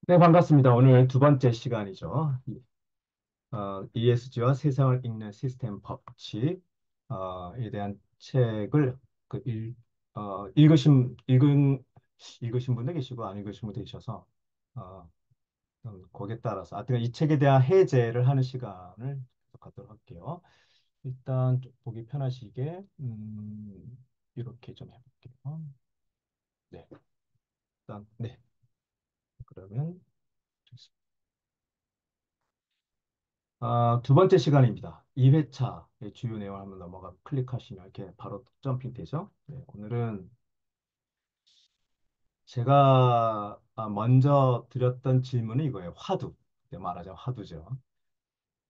네, 반갑습니다. 오늘 두 번째 시간이죠. ESG와 세상을 읽는 시스템 법칙에 대한 책을 그 읽으신 분도 계시고 안 읽으신 분도 계셔서 어, 거기에 따라서 하여튼 이 책에 대한 해제를 하는 시간을 갖도록 할게요. 일단 좀 보기 편하시게 이렇게 좀 해볼게요. 네, 일단 네, 그러면 두 번째 시간입니다. 2회차의 주요 내용을 한번 넘어가 클릭하시면 이렇게 바로 점핑 되죠. 네, 오늘은 제가 먼저 드렸던 질문은 이거예요. 화두. 네, 말하자면 화두죠.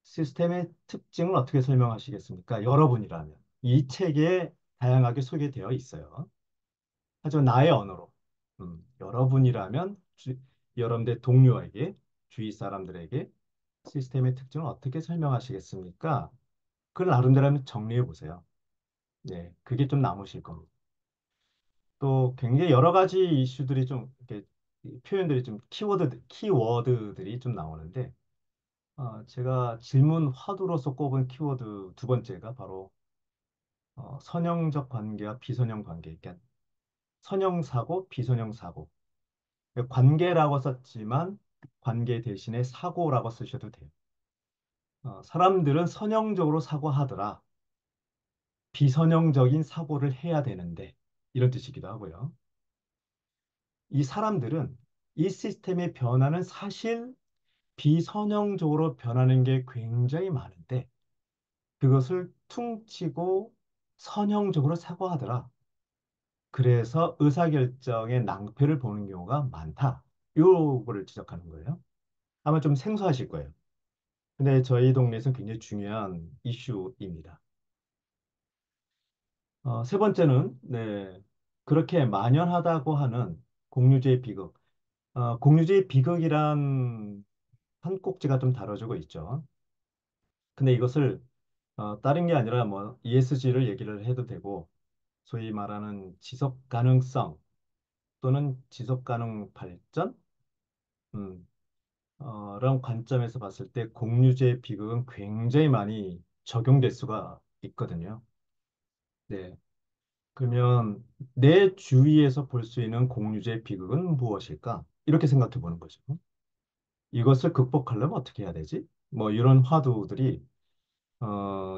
시스템의 특징을 어떻게 설명하시겠습니까? 여러분이라면. 이 책에 다양하게 소개되어 있어요. 하지만 나의 언어로. 여러분이라면 여러분들 동료에게, 주위 사람들에게 시스템의 특징을 어떻게 설명하시겠습니까? 그걸 나름대로 한번 정리해 보세요. 네, 그게 좀 남으실 겁니다. 또 굉장히 여러 가지 이슈들이 좀 이렇게 이 표현들이 좀 키워드들이 좀 나오는데 제가 질문 화두로서 꼽은 키워드 두 번째가 바로 선형적 관계와 비선형 관계. 그러니까 선형 사고, 비선형 사고. 그러니까 관계라고 썼지만 관계 대신에 사고라고 쓰셔도 돼요. 사람들은 선형적으로 사고하더라. 비선형적인 사고를 해야 되는데 이런 뜻이기도 하고요. 이 사람들은 이 시스템의 변화는 사실 비선형적으로 변하는 게 굉장히 많은데 그것을 퉁치고 선형적으로 사고하더라. 그래서 의사결정의 낭패를 보는 경우가 많다. 요거를 지적하는 거예요. 아마 좀 생소하실 거예요. 근데 저희 동네에서는 굉장히 중요한 이슈입니다. 세 번째는 그렇게 만연하다고 하는 공유주의 비극. 공유주의 비극이란 한 꼭지가 좀 다뤄지고 있죠. 근데 이것을 다른 게 아니라 뭐 ESG를 얘기를 해도 되고 소위 말하는 지속 가능성 또는 지속 가능 발전 음, 런 관점에서 봤을 때 공유제 비극은 굉장히 많이 적용될 수가 있거든요. 네. 그러면 내 주위에서 볼 수 있는 공유제 비극은 무엇일까? 이렇게 생각해 보는 거죠. 이것을 극복하려면 어떻게 해야 되지? 뭐 이런 화두들이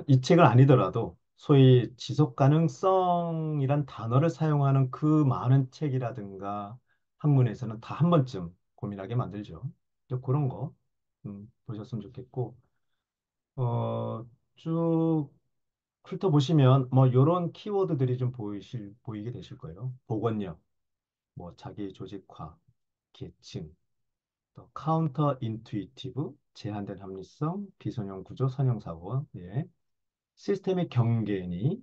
이 책을 아니더라도 소위 지속 가능성이란 단어를 사용하는 그 많은 책이라든가 학문에서는 다 한 번쯤 고민하게 만들죠. 그런 거 보셨으면 좋겠고 쭉 훑어보시면 뭐 이런 키워드들이 좀 보이게 되실 거예요. 복원력, 뭐 자기 조직화, 계층, 또 카운터 인투이티브, 제한된 합리성, 비선형 구조, 선형 사고, 예. 시스템의 경계니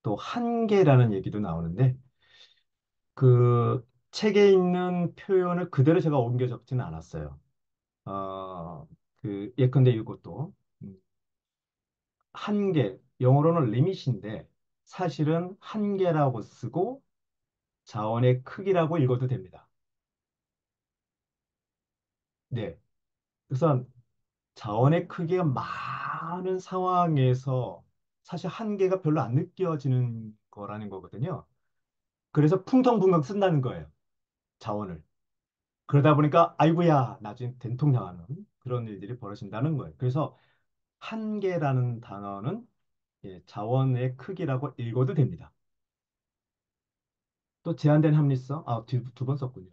또 한계라는 얘기도 나오는데 그 책에 있는 표현을 그대로 제가 옮겨 적지는 않았어요. 예컨대 이것도 음, 한계, 영어로는 리밋인데 사실은 한계라고 쓰고 자원의 크기라고 읽어도 됩니다. 네. 우선 자원의 크기가 많은 상황에서 사실 한계가 별로 안 느껴지는 거라는 거거든요. 그래서 풍덩풍덩 쓴다는 거예요. 자원을. 그러다 보니까 아이고야 나중에 된통당하는 그런 일들이 벌어진다는 거예요. 그래서 한계라는 단어는 자원의 크기라고 읽어도 됩니다. 또 제한된 합리성, 두 번 썼군요.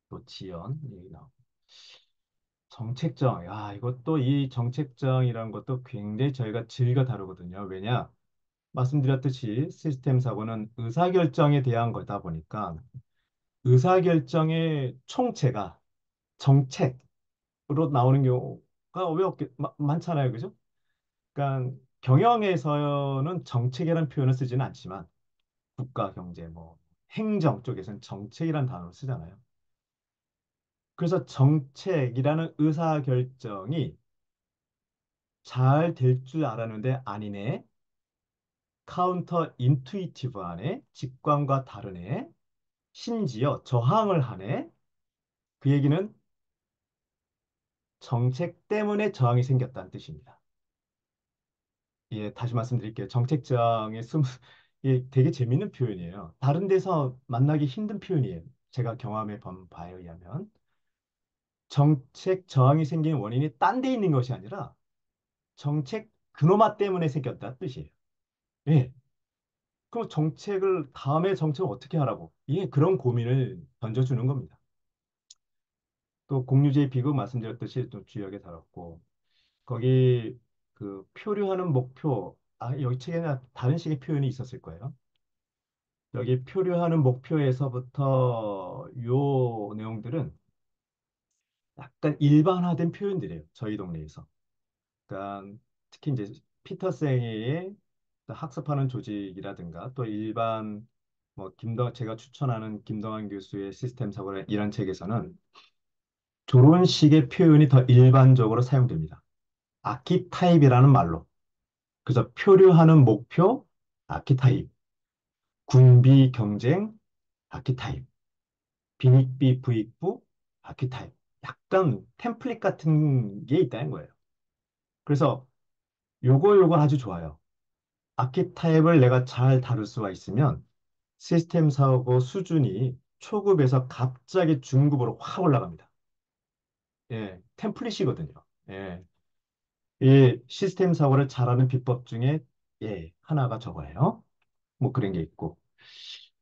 또 지연, 얘기 나오고. 정책정, 이것도 이 정책정이라는 것도 굉장히 저희가 즐겨 다루거든요. 왜냐? 말씀드렸듯이 시스템 사고는 의사결정에 대한 거다 보니까 의사결정의 총체가 정책으로 나오는 경우가 왜 많잖아요. 그죠? 그러니까 경영에서는 정책이라는 표현을 쓰지는 않지만 국가 경제 뭐 행정 쪽에서는 정책이라는 단어를 쓰잖아요. 그래서 정책이라는 의사결정이 잘 될 줄 알았는데 아니네. 카운터 인투이티브하네. 직관과 다르네. 심지어 저항을 하네. 그 얘기는 정책 때문에 저항이 생겼다는 뜻입니다. 예, 다시 말씀드릴게요. 정책 저항의 예, 되게 재밌는 표현이에요. 다른 데서 만나기 힘든 표현이에요. 제가 경험해 본 바에 의하면 정책 저항이 생기는 원인이 딴 데 있는 것이 아니라 정책 그노마 때문에 생겼다 뜻이에요. 예. 그럼 다음에 정책을 어떻게 하라고? 예, 그런 고민을 던져주는 겁니다. 또 공유제의 비극 말씀드렸듯이 또 주역에 다뤘고, 거기 그 표류하는 목표, 여기 책에는 다른 식의 표현이 있었을 거예요. 여기 표류하는 목표에서부터 요 내용들은 약간 일반화된 표현들이에요. 저희 동네에서. 그러니까 특히 이제 피터생의 학습하는 조직이라든가 또 일반 제가 추천하는 김동완 교수의 시스템 사고라 이런 책에서는 저런 식의 표현이 더 일반적으로 사용됩니다. 아키타입이라는 말로. 그래서 표류하는 목표, 아키타입, 군비 경쟁, 아키타입, 빈익비 부익부, 아키타입. 약간 템플릿 같은 게 있다는 거예요. 그래서 요거 아주 좋아요. 아키타입을 내가 잘 다룰 수가 있으면 시스템 사고 수준이 초급에서 갑자기 중급으로 확 올라갑니다. 예, 템플릿이거든요. 예, 이 시스템 사고를 잘하는 비법 중에 예, 하나가 저거예요. 뭐 그런 게 있고.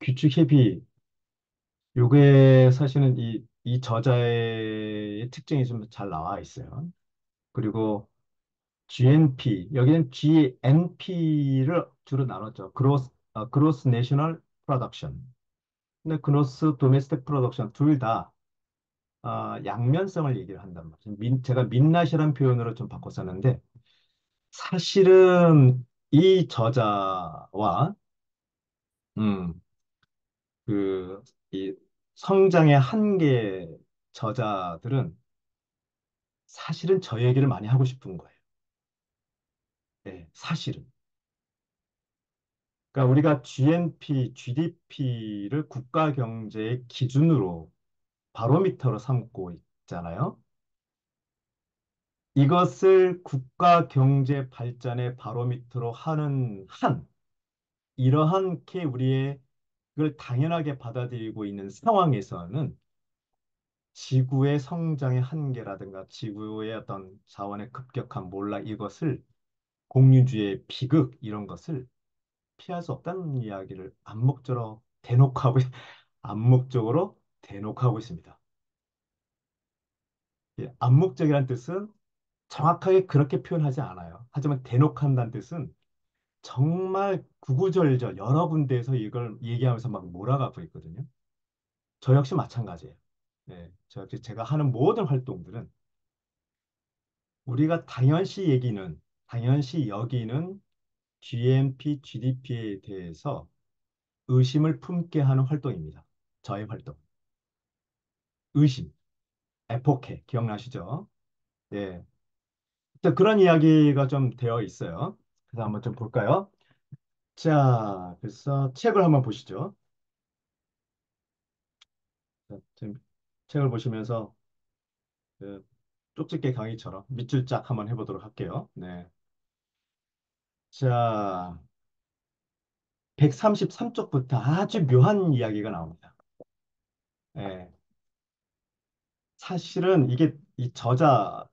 규칙 회비, 요게 사실은 이 저자의 특징이 좀 잘 나와 있어요. 그리고 GNP, 여기는 GNP를 주로 나눴죠. 그로스 내셔널 프로덕션. 근데 그로스 도메스틱 프로덕션 둘 다 양면성을 얘기를 한단 말이죠. 제가 민낯이라는 표현으로 좀 바꿨었는데 사실은 이 저자와 음, 이 성장의 한계 저자들은 사실은 저 얘기를 많이 하고 싶은 거예요. 네, 사실은. 그러니까 우리가 GNP, GDP를 국가 경제의 기준으로 바로미터로 삼고 있잖아요. 이것을 국가 경제 발전의 바로미터로 하는 이러한 게 우리의 그걸 당연하게 받아들이고 있는 상황에서는 지구의 성장의 한계라든가 지구의 어떤 자원의 급격한 몰락 이것을 공유주의 비극 이런 것을 피할 수 없다는 이야기를 암묵적으로 대놓고 하고 있습니다. 예, 암묵적이라는 뜻은 정확하게 그렇게 표현하지 않아요. 하지만 대놓고 한다는 뜻은 정말 구구절절 여러 군데에서 이걸 얘기하면서 막 몰아가고 있거든요. 저 역시 마찬가지예요. 네, 저 역시 제가 하는 모든 활동들은 우리가 당연시 여기는 GNP, GDP에 대해서 의심을 품게 하는 활동입니다. 저의 활동. 의심, 에포케, 기억나시죠? 예. 또 그런 이야기가 좀 되어 있어요. 그래서 한번 좀 볼까요? 자, 그래서 책을 한번 보시죠. 자, 지금 책을 보시면서 그 쪽집게 강의처럼 밑줄 짝 한번 해보도록 할게요. 네. 자, 133쪽부터 아주 묘한 이야기가 나옵니다. 예. 사실은 이게 이 저자,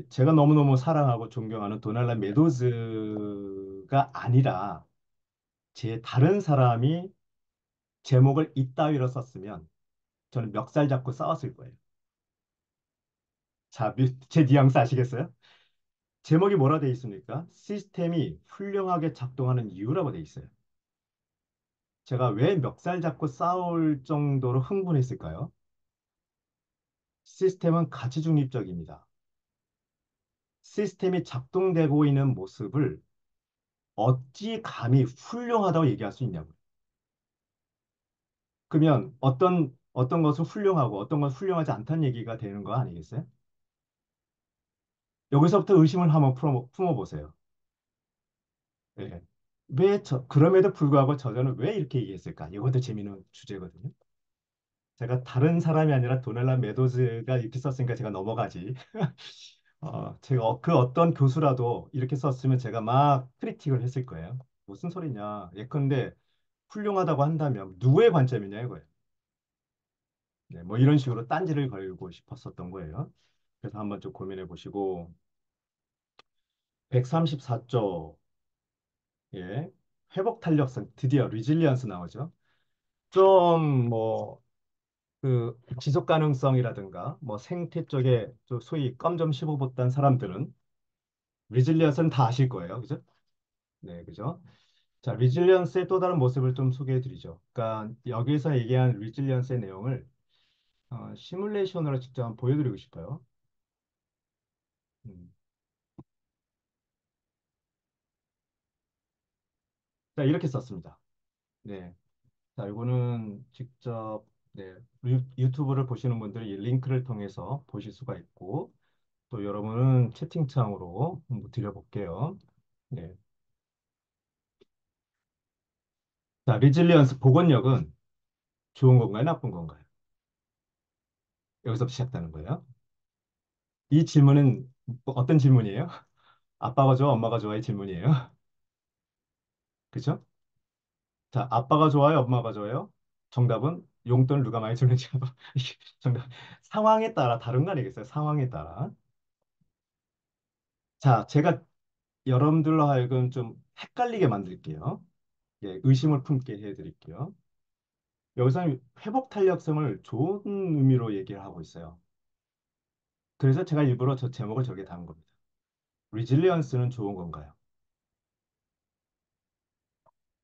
제가 너무너무 사랑하고 존경하는 도날드 메도즈가 아니라 제 다른 사람이 제목을 이따위로 썼으면 저는 멱살 잡고 싸웠을 거예요. 자, 제 뉘앙스 아시겠어요? 제목이 뭐라 돼 있습니까? 시스템이 훌륭하게 작동하는 이유라고 돼 있어요. 제가 왜 멱살 잡고 싸울 정도로 흥분했을까요? 시스템은 가치 중립적입니다. 시스템이 작동되고 있는 모습을 어찌 감히 훌륭하다고 얘기할 수 있냐고요. 그러면 어떤 것은 훌륭하고 어떤 것은 훌륭하지 않다는 얘기가 되는 거 아니겠어요? 여기서부터 의심을 한번 품어보세요. 예. 그럼에도 불구하고 저자는 왜 이렇게 얘기했을까? 이것도 재미있는 주제거든요. 제가 다른 사람이 아니라 도넬라 메도즈가 이렇게 썼으니까 제가 넘어가지. 제가 그 어떤 교수라도 이렇게 썼으면 제가 막 크리틱을 했을 거예요. 무슨 소리냐. 예컨대 훌륭하다고 한다면 누구의 관점이냐 이거예요. 네, 뭐 이런 식으로 딴지를 걸고 싶었었던 거예요. 그래서 한번 좀 고민해 보시고 134조 예, 회복 탄력성 드디어 리질리언스 나오죠. 좀 뭐 그 지속 가능성이라든가 뭐 생태 쪽에 좀 소위 껌 좀 씹어봤던 사람들은 리질리언스는 다 아실 거예요. 그죠? 네, 그죠? 자, 리질리언스의 또 다른 모습을 좀 소개해 드리죠. 그러니까 여기서 얘기한 리질리언스의 내용을 시뮬레이션으로 직접 한번 보여드리고 싶어요. 음. 자, 이렇게 썼습니다. 네. 자, 이거는 직접 네, 유튜브를 보시는 분들이 이 링크를 통해서 보실 수가 있고 또 여러분은 채팅창으로 한번 드려볼게요. 네. 자, 리질리언스 복원력은 좋은 건가요? 나쁜 건가요? 여기서 시작되는 거예요. 이 질문은 어떤 질문이에요? 아빠가 좋아, 엄마가 좋아의 질문이에요. 그죠? 자, 아빠가 좋아요, 엄마가 좋아요? 정답은 용돈을 누가 많이 주는지. 정답. 상황에 따라 다른 거 아니겠어요? 상황에 따라. 자, 제가 여러분들로 하여금 좀 헷갈리게 만들게요. 예, 의심을 품게 해드릴게요. 여기서는 회복 탄력성을 좋은 의미로 얘기를 하고 있어요. 그래서 제가 일부러 저 제목을 저게 단 겁니다. 리질리언스는 좋은 건가요?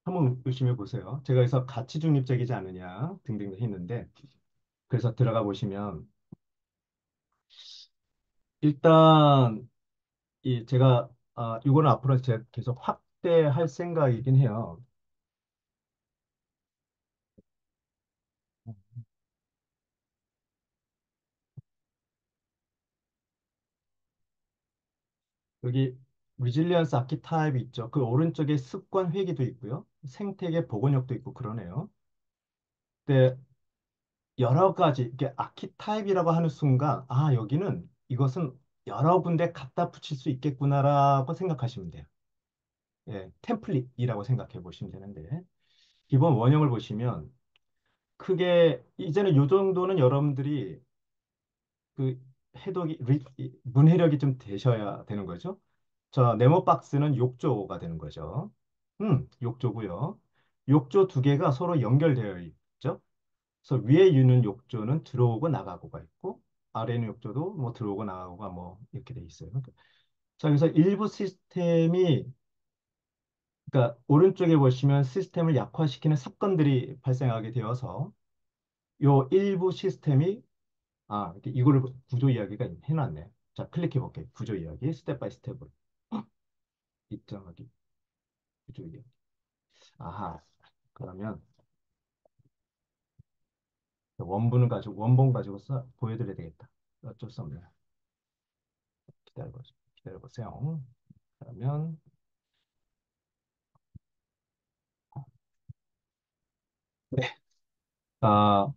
한번 의심해 보세요. 제가 여기서 가치 중립적이지 않느냐 등등 했는데 그래서 들어가 보시면 일단 이 제가 이거는 앞으로 제가 계속 확대할 생각이긴 해요. 여기 리질리언스 아키타입이 있죠. 그 오른쪽에 습관 회귀도 있고요. 생태계 복원력도 있고 그러네요. 근데 여러 가지 이게 아키타입이라고 하는 순간 여기는 이것은 여러 군데 갖다 붙일 수 있겠구나라고 생각하시면 돼요. 예, 템플릿이라고 생각해 보시면 되는데 기본 원형을 보시면 크게 이제는 요 정도는 여러분들이 그 문해력이 좀 되셔야 되는 거죠. 저 네모 박스는 욕조가 되는 거죠. 욕조고요. 욕조 두 개가 서로 연결되어 있죠. 그래서 위에 있는 욕조는 들어오고 나가고가 있고 아래 있는 욕조도 뭐 들어오고 나가고가 뭐 이렇게 돼 있어요. 자, 그래서 일부 시스템이 그러니까 오른쪽에 보시면 시스템을 약화시키는 사건들이 발생하게 되어서 요 일부 시스템이 이렇게 이거를 구조 이야기가 해놨네. 자, 클릭해 볼게요. 구조 이야기 스텝 바이 스텝으로 입장하기 구조 이야기. 아하. 그러면 원본 가지고 보여드려야 되겠다. 어쩔 수 없네요. 기다려보세요. 그러면 네. 아,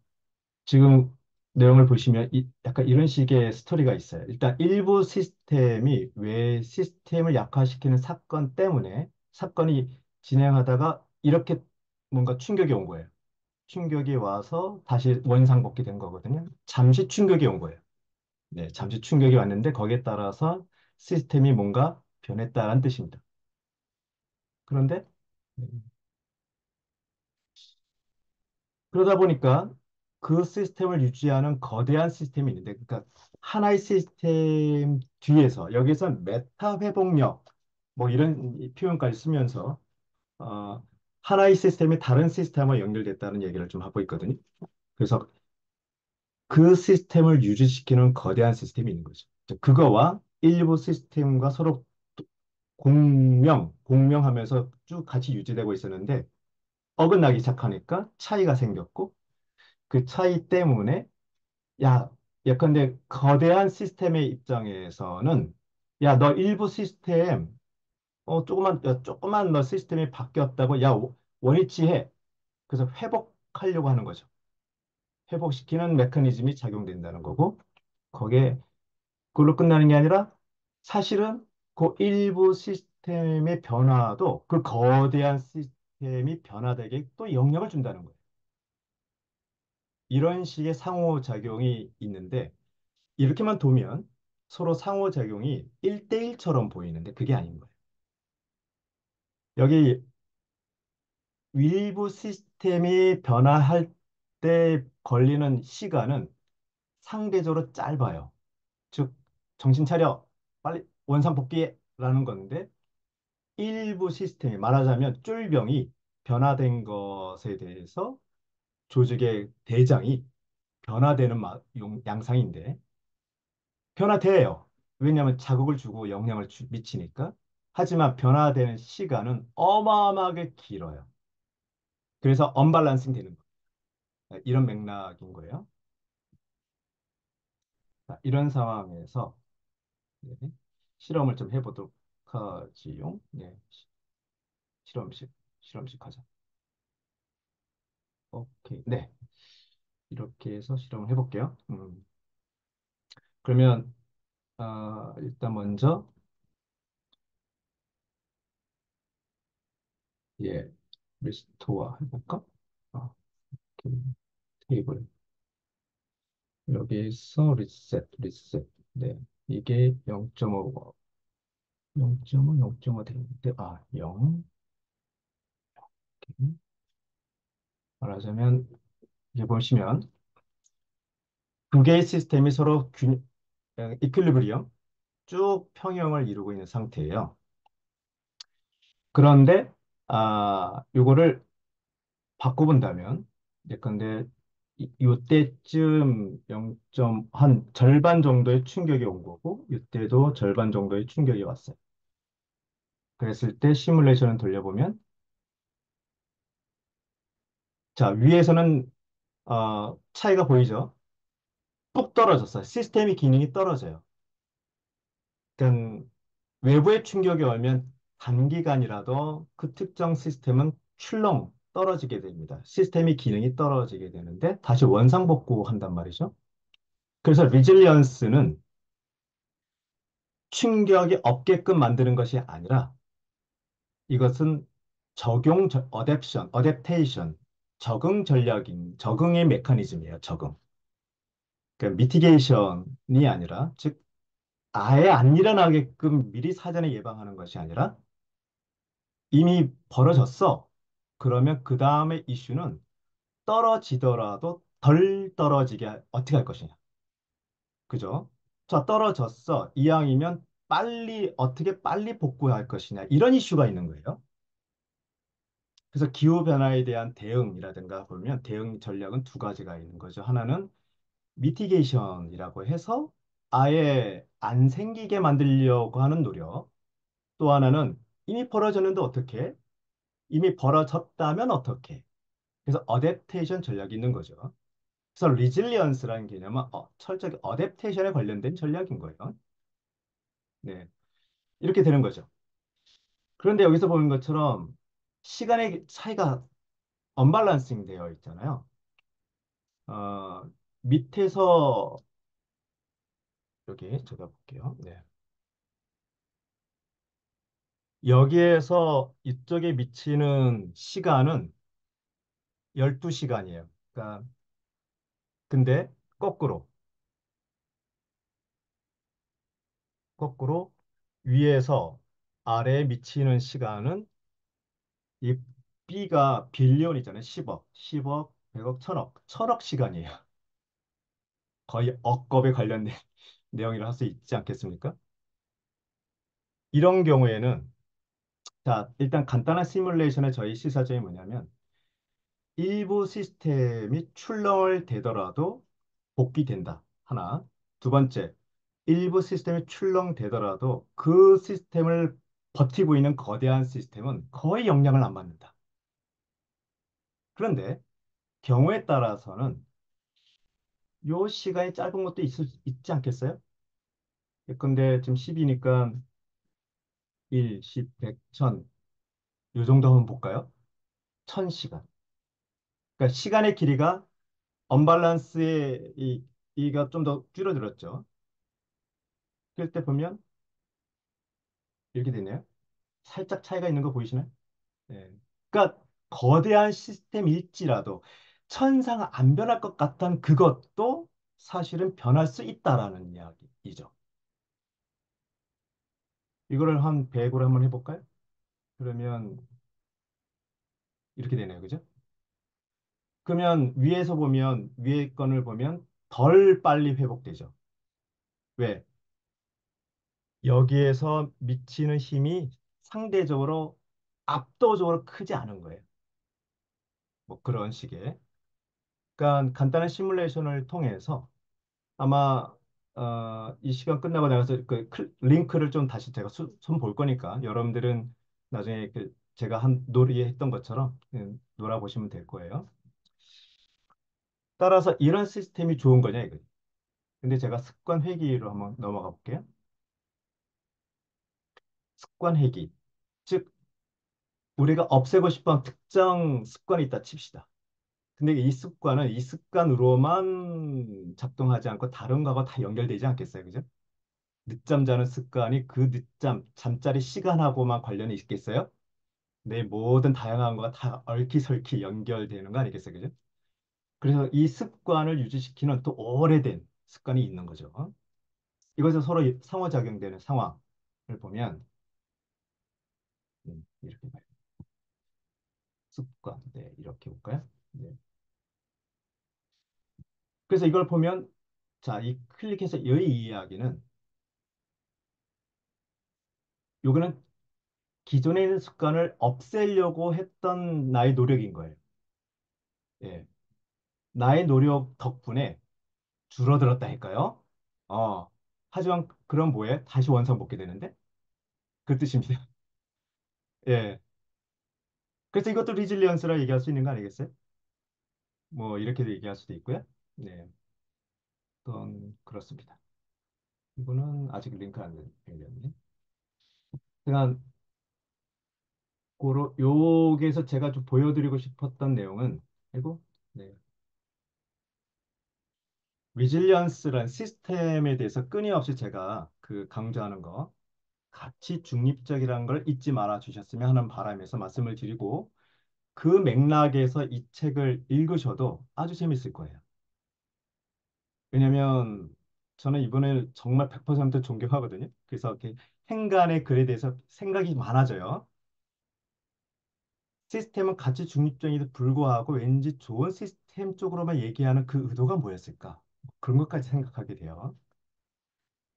지금 내용을 보시면 약간 이런 식의 스토리가 있어요. 일단 일부 시스템이 왜 시스템을 약화시키는 사건 때문에 사건이 진행하다가 이렇게 뭔가 충격이 온 거예요. 충격이 와서 다시 원상복귀 된 거거든요. 잠시 충격이 온 거예요. 네, 잠시 충격이 왔는데 거기에 따라서 시스템이 뭔가 변했다는 뜻입니다. 그런데 그러다 보니까 그 시스템을 유지하는 거대한 시스템이 있는데, 그러니까 하나의 시스템 뒤에서 여기서 메타 회복력 뭐 이런 이 표현까지 쓰면서 하나의 시스템이 다른 시스템과 연결됐다는 얘기를 좀 하고 있거든요. 그래서 그 시스템을 유지시키는 거대한 시스템이 있는 거죠. 그거와 일부 시스템과 서로 공명하면서 쭉 같이 유지되고 있었는데 어긋나기 시작하니까 차이가 생겼고 그 차이 때문에 야, 예컨대 거대한 시스템의 입장에서는 야, 너 일부 시스템 조그만 너 시스템이 바뀌었다고 야, 원위치해. 그래서 회복하려고 하는 거죠. 회복시키는 메커니즘이 작용된다는 거고, 거기에 그걸로 끝나는 게 아니라 사실은 그 일부 시스템의 변화도 그 거대한 시스템이 변화되게 또 영향을 준다는 거예요. 이런 식의 상호작용이 있는데 이렇게만 두면 서로 상호작용이 1대1처럼 보이는데 그게 아닌 거예요. 여기 일부 시스템이 변화할 때 걸리는 시간은 상대적으로 짧아요. 즉, 정신 차려. 빨리 원상 복귀해라는 건데 일부 시스템이 말하자면 쫄병이 변화된 것에 대해서 조직의 대장이 변화되는 양상인데 변화돼요. 왜냐하면 자극을 주고 영향을 미치니까. 하지만 변화되는 시간은 어마어마하게 길어요. 그래서 언밸런싱 되는 거예요. 이런 맥락인 거예요. 자, 이런 상황에서 네, 실험을 좀 해보도록 하지요. 네, 실험식, 실험식 하자. 오케이. 네, 이렇게 해서 실험을 해볼게요. 그러면 일단 먼저 예, 리스토어 해볼까? 아, 이렇게 테이블 여기서 리셋. 네, 이게 0.5, 0.5, 0.5 되는데 0. 이렇게 말하자면 이제 보시면 두 개의 시스템이 서로 이퀄리브리엄 쭉 평형을 이루고 있는 상태예요. 그런데 요거를 바꿔본다면 예컨대 요때쯤 0. 한 절반 정도의 충격이 온 거고 이때도 절반 정도의 충격이 왔어요. 그랬을 때 시뮬레이션을 돌려보면 자 위에서는 차이가 보이죠? 뚝 떨어졌어요. 시스템의 기능이 떨어져요. 그러니까 외부의 충격이 오면 단기간이라도 그 특정 시스템은 출렁 떨어지게 됩니다. 시스템의 기능이 떨어지게 되는데 다시 원상복구한단 말이죠. 그래서 리질리언스는 충격이 없게끔 만드는 것이 아니라 이것은 어댑테이션, 적응의 메커니즘이에요, 적응. 그러니까 미티게이션이 아니라, 즉, 아예 안 일어나게끔 미리 사전에 예방하는 것이 아니라 이미 벌어졌어. 그러면 그 다음에 이슈는 떨어지더라도 덜 떨어지게 어떻게 할 것이냐. 그죠? 자, 떨어졌어. 이왕이면 어떻게 빨리 복구할 것이냐. 이런 이슈가 있는 거예요. 그래서 기후변화에 대한 대응이라든가 보면 대응 전략은 두 가지가 있는 거죠. 하나는 미티게이션이라고 해서 아예 안 생기게 만들려고 하는 노력. 또 하나는 이미 벌어졌는데 어떻게? 이미 벌어졌다면 어떻게? 그래서 어댑테이션 전략이 있는 거죠. 그래서 리질리언스라는 개념은 철저하게 어댑테이션에 관련된 전략인 거예요. 네, 이렇게 되는 거죠. 그런데 여기서 보는 것처럼 시간의 차이가 언밸런싱 되어 있잖아요. 어, 밑에서 여기 제가 볼게요. 네. 여기에서 이쪽에 미치는 시간은 12시간이에요. 그러니까 근데 거꾸로 거꾸로 위에서 아래에 미치는 시간은 이 B가 빌리언이잖아요. 10억, 10억, 100억, 천억 시간이에요. 거의 억겁에 관련된 내용이라 할 수 있지 않겠습니까? 이런 경우에는 자, 일단 간단한 시뮬레이션의 저희 시사점이 뭐냐면 일부 시스템이 출렁을 대더라도 복귀된다. 하나. 두 번째, 일부 시스템이 출렁되더라도 그 시스템을 버티고 있는 거대한 시스템은 거의 영향을 안 받는다. 그런데 경우에 따라서는 요 시간이 짧은 것도 있지 않겠어요? 근데 지금 10이니까 1, 10, 100, 1000. 요 정도 한번 볼까요? 1000시간. 그러니까 시간의 길이가 언밸런스의 이가 좀 더 줄어들었죠. 그럴 때 보면 이렇게 되네요. 살짝 차이가 있는 거 보이시나요? 네. 그러니까 거대한 시스템일지라도 천상 안 변할 것 같던 그것도 사실은 변할 수 있다라는 이야기이죠. 이거를 한 배구를 한번 해볼까요? 그러면 이렇게 되네요. 그죠? 그러면 위에서 보면 위에 건을 보면 덜 빨리 회복되죠. 왜? 여기에서 미치는 힘이 상대적으로 압도적으로 크지 않은 거예요. 뭐 그런 식의. 그러니까 간단한 시뮬레이션을 통해서 아마 이 시간 끝나고 나가서 그 링크를 좀 다시 제가 손 볼 거니까 여러분들은 나중에 그 제가 한 놀이했던 것처럼 놀아보시면 될 거예요. 따라서 이런 시스템이 좋은 거냐 이거. 근데 제가 습관 회귀로 한번 넘어가 볼게요. 습관 회귀. 즉 우리가 없애고 싶은 특정 습관이 있다 칩시다. 근데 이 습관은 이 습관으로만 작동하지 않고 다른 거하고 다 연결되지 않겠어요? 그죠? 늦잠 자는 습관이 그 늦잠, 잠자리 시간하고만 관련이 있겠어요? 내 모든 다양한 거가 다 얽히설키 연결되는 거 아니겠어요? 그죠? 그래서 이 습관을 유지시키는 또 오래된 습관이 있는 거죠. 이것은 서로 상호작용되는 상황을 보면 이렇게 봐요. 습관. 네, 이렇게 볼까요? 네. 그래서 이걸 보면 자, 이 클릭해서 이 이야기는 요거는 기존에 있는 습관을 없애려고 했던 나의 노력인 거예요. 예. 나의 노력 덕분에 줄어들었다 할까요? 어. 하지만 그럼 뭐해? 다시 원상복귀 되는데? 그 뜻입니다. 예. 그래서 이것도 리질리언스라 얘기할 수 있는 거 아니겠어요? 뭐 이렇게도 얘기할 수도 있고요. 네. 또 그렇습니다. 이거는 아직 링크 안 열렸네. 그냥 여기에서 제가 좀 보여드리고 싶었던 내용은 그리고 네. 리질리언스란 시스템에 대해서 끊임없이 제가 그 강조하는 거 가치 중립적이라는 걸 잊지 말아 주셨으면 하는 바람에서 말씀을 드리고 그 맥락에서 이 책을 읽으셔도 아주 재밌을 거예요. 왜냐면 저는 이분을 정말 100% 존경하거든요. 그래서 이렇게 행간의 글에 대해서 생각이 많아져요. 시스템은 가치 중립적에도 불구하고 왠지 좋은 시스템 쪽으로만 얘기하는 그 의도가 뭐였을까? 그런 것까지 생각하게 돼요.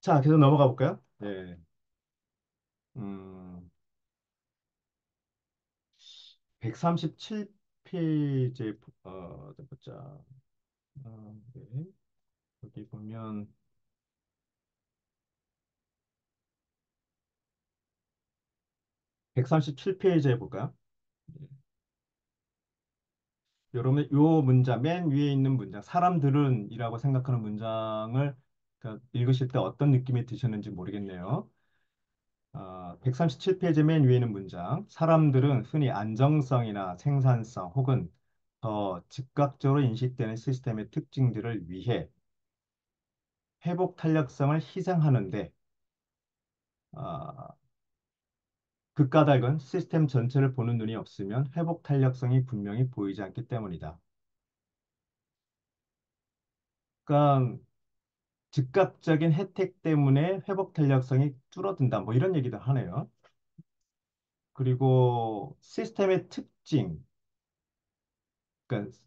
자, 계속 넘어가 볼까요? 네. 음, 137페이지에 보자. 네. 여기 보면 137페이지에 볼까요? 여러분, 요 문장, 맨 위에 있는 문장, 사람들은 이라고 생각하는 문장을 읽으실 때 어떤 느낌이 드셨는지 모르겠네요. 137페이지 맨 위에 있는 문장, 사람들은 흔히 안정성이나 생산성 혹은 더 즉각적으로 인식되는 시스템의 특징들을 위해 회복 탄력성을 희생하는데, 아, 그 까닭은 시스템 전체를 보는 눈이 없으면 회복 탄력성이 분명히 보이지 않기 때문이다. 그러니까 즉각적인 혜택 때문에 회복 탄력성이 줄어든다. 뭐 이런 얘기도 하네요. 그리고 시스템의 특징, 그러니까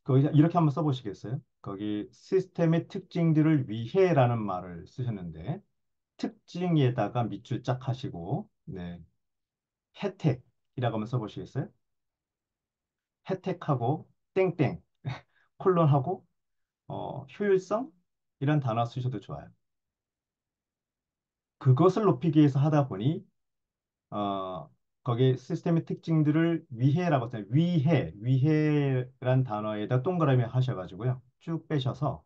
거기 이렇게 한번 써보시겠어요? 거기 시스템의 특징들을 위해라는 말을 쓰셨는데 특징에다가 밑줄 짝 하시고 네. 혜택이라고 한번 써보시겠어요? 혜택하고 땡땡 콜론하고 효율성 이런 단어 쓰셔도 좋아요. 그것을 높이기 위해서 하다 보니 거기에 시스템의 특징들을 위해라고 써요. 위해란 단어에다 동그라미 하셔가지고요. 쭉 빼셔서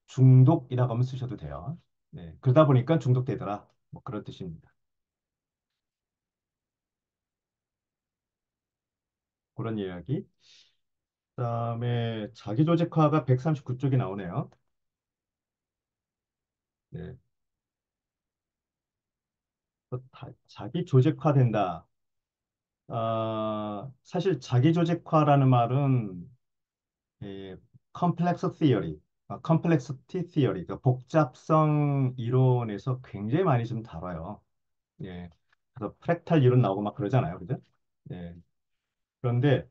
중독이라고 하면 쓰셔도 돼요. 네, 그러다 보니까 중독되더라. 뭐 그런 뜻입니다. 그런 이야기. 그다음에 자기조직화가 139쪽이 나오네요. 네. 자기조직화된다. 사실 자기조직화라는 말은 컴플렉스 티어리, 컴플렉시티 티어리, 그 복잡성 이론에서 굉장히 많이 좀 다뤄요. 예. 그래서 프랙탈 이론 나오고 막 그러잖아요. 그죠? 예. 그런데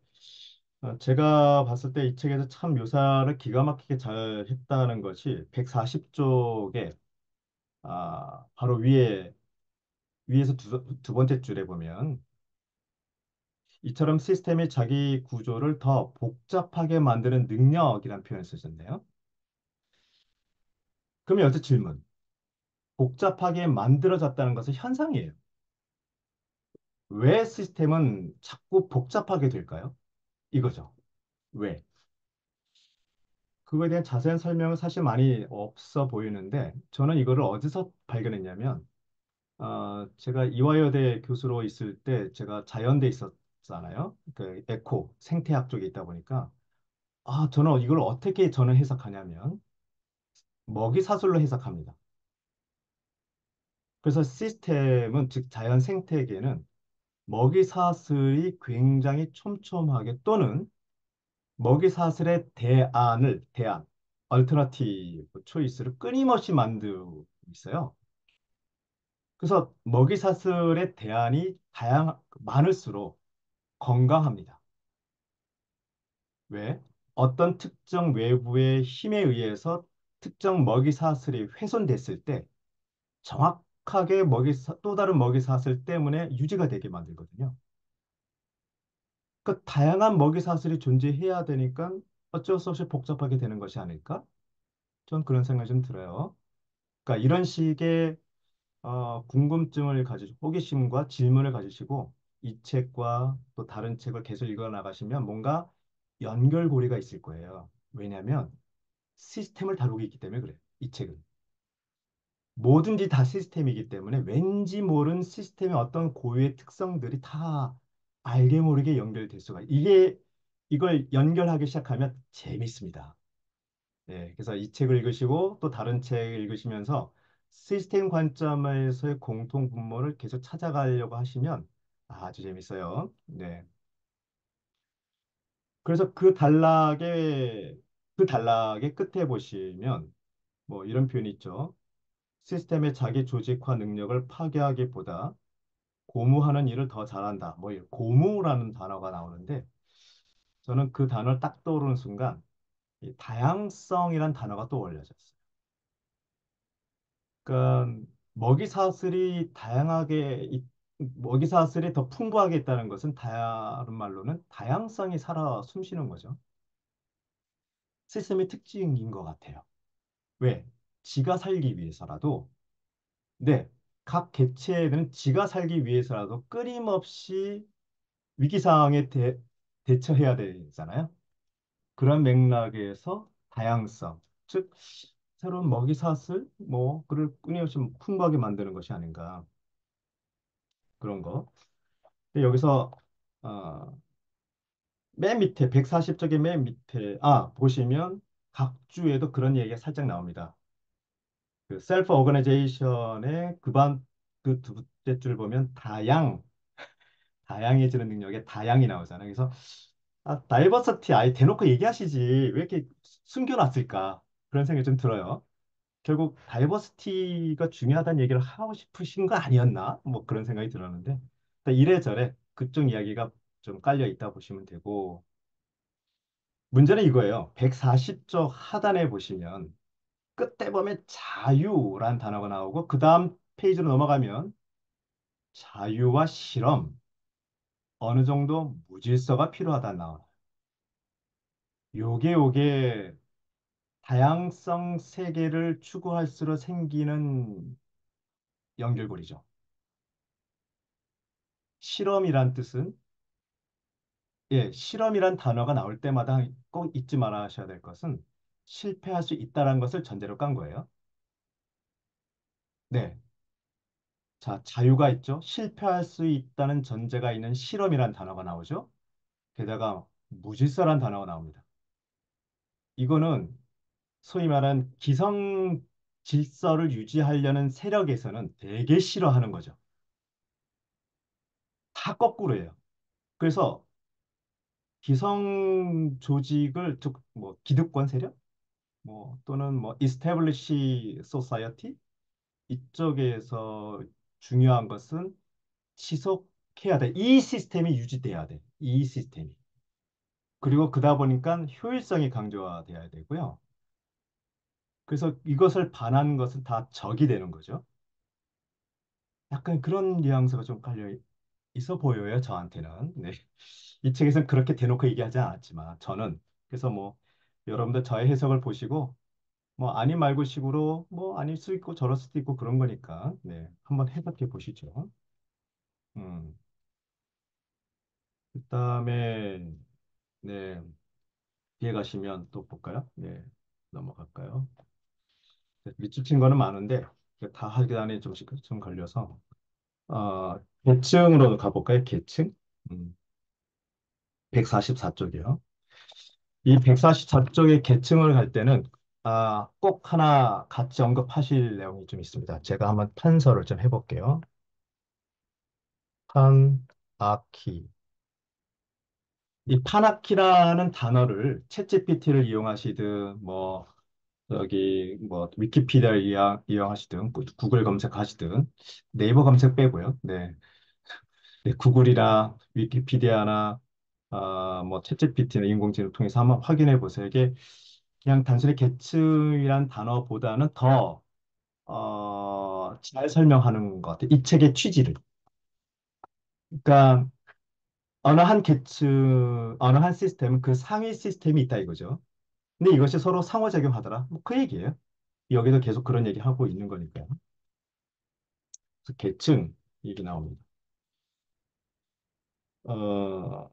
제가 봤을 때 이 책에서 참 묘사를 기가 막히게 잘 했다는 것이 140쪽에 바로 위에서 두 번째 줄에 보면 이처럼 시스템이 자기 구조를 더 복잡하게 만드는 능력이라는 표현을 쓰셨네요. 그러면 여기서 질문. 복잡하게 만들어졌다는 것은 현상이에요. 왜 시스템은 자꾸 복잡하게 될까요? 이거죠. 왜? 그거에 대한 자세한 설명은 사실 많이 없어 보이는데 저는 이거를 어디서 발견했냐면 제가 이화여대 교수로 있을 때 제가 자연대 있었잖아요. 그 에코 생태학 쪽에 있다 보니까 저는 이걸 어떻게 저는 해석하냐면 먹이사슬로 해석합니다. 그래서 시스템은 즉 자연 생태계는 먹이사슬이 굉장히 촘촘하게 또는 먹이사슬의 대안, 얼터너티브 초이스를 끊임없이 만들고 있어요. 그래서 먹이사슬의 대안이 많을수록 건강합니다. 왜? 어떤 특정 외부의 힘에 의해서 특정 먹이사슬이 훼손됐을 때 정확하게 또 다른 먹이사슬 때문에 유지가 되게 만들거든요. 그 다양한 먹이사슬이 존재해야 되니까 어쩔 수 없이 복잡하게 되는 것이 아닐까? 전 그런 생각이 좀 들어요. 그러니까 이런 식의 궁금증을 가지고 호기심과 질문을 가지시고 이 책과 또 다른 책을 계속 읽어 나가시면 뭔가 연결고리가 있을 거예요. 왜냐하면 시스템을 다루고 있기 때문에 그래요. 이 책은. 뭐든지 다 시스템이기 때문에 왠지 모른 시스템의 어떤 고유의 특성들이 다 알게 모르게 연결될 수가 이걸 연결하기 시작하면 재밌습니다. 네, 그래서 이 책을 읽으시고 또 다른 책을 읽으시면서 시스템 관점에서의 공통 분모를 계속 찾아가려고 하시면 아주 재밌어요. 네. 그래서 그 단락의 끝에 보시면 뭐 이런 표현이 있죠. 시스템의 자기 조직화 능력을 파괴하기보다 고무하는 일을 더 잘한다. 뭐 고무라는 단어가 나오는데 저는 그 단어를 딱 떠오르는 순간 이 다양성이란 단어가 떠올려졌어요. 그러니까 먹이 사슬이 더 풍부하게 있다는 것은 다른 말로는 다양성이 살아 숨쉬는 거죠. 시스템의 특징인 것 같아요. 왜? 지가 살기 위해서라도 네, 각 개체는 지가 살기 위해서라도 끊임없이 위기 상황에 대처해야 되잖아요. 그런 맥락에서 다양성, 즉 새로운 먹이 사슬, 뭐 그를 끊임없이 풍부하게 만드는 것이 아닌가 그런 거. 근데 여기서 어, 맨 밑에 140쪽의 맨 밑에 보시면 각 주에도 그런 얘기가 살짝 나옵니다. 그 셀프 오거나이제이션의 그 두째 줄 보면 다양해지는 능력에 다양이 나오잖아요. 그래서 다이버시티 아예 대놓고 얘기하시지 왜 이렇게 숨겨놨을까 그런 생각이 좀 들어요. 결국 다이버시티가 중요하다는 얘기를 하고 싶으신 거 아니었나? 뭐 그런 생각이 들었는데 이래저래 그쪽 이야기가 좀 깔려 있다 보시면 되고 문제는 이거예요. 140쪽 하단에 보시면 끝에 보면 자유라는 단어가 나오고 그 다음 페이지로 넘어가면 자유와 실험 어느 정도 무질서가 필요하다 나와요. 요게 다양성 세계를 추구할수록 생기는 연결고리죠. 실험이란 뜻은 실험이란 단어가 나올 때마다 꼭 잊지 말아야 될 것은 실패할 수 있다는 것을 전제로 깐 거예요. 네. 자, 자유가 있죠. 실패할 수 있다는 전제가 있는 실험이란 단어가 나오죠. 게다가 무질서란 단어가 나옵니다. 이거는 소위 말한 기성 질서를 유지하려는 세력에서는 되게 싫어하는 거죠. 다 거꾸로예요. 그래서 기성 조직을 즉 뭐 기득권 세력 뭐 또는 뭐 이스태블리시 소사이어티 이쪽에서 중요한 것은 지속해야 돼. 이 시스템이 유지돼야 돼. 이 시스템이. 그리고 그러다 보니까 효율성이 강조돼야 되고요. 그래서 이것을 반하는 것은 다 적이 되는 거죠. 약간 그런 뉘앙스가 좀 깔려 있어 보여요, 저한테는. 네. 이 책에서는 그렇게 대놓고 얘기하지 않았지만 저는 그래서 뭐 여러분들 저의 해석을 보시고 뭐 아니 말고 식으로 뭐 아닐 수 있고 저럴 수도 있고 그런 거니까 네. 한번 해석해 보시죠. 음. 그다음에 네. 뒤에 가시면 또 볼까요? 네. 넘어갈까요? 네, 밑줄 거는 많은데 다 하기단에 좀 걸려서 계층으로 가볼까요? 계층? 음, 144쪽이요. 이 144쪽의 계층을 갈 때는 꼭 하나 같이 언급하실 내용이 좀 있습니다. 제가 한번 판서를 좀 해볼게요. 판아키. 이 판아키라는 단어를 챗GPT를 이용하시든 뭐 여기 뭐 위키피디아를 이용하시든 구글 검색하시든 네이버 검색 빼고요. 네. 네, 구글이나 위키피디아나 뭐 챗GPT나 인공지능 통해서 한번 확인해 보세요. 이게 그냥 단순히 계층이란 단어보다는 더 잘 설명하는 것 같아요. 이 책의 취지를. 그러니까 어느 한 시스템은 그 상위 시스템이 있다 이거죠. 근데 이것이 서로 상호작용하더라. 뭐 그 얘기예요. 여기도 계속 그런 얘기 하고 있는 거니까요. 그래서 계층 얘기 나옵니다. 어,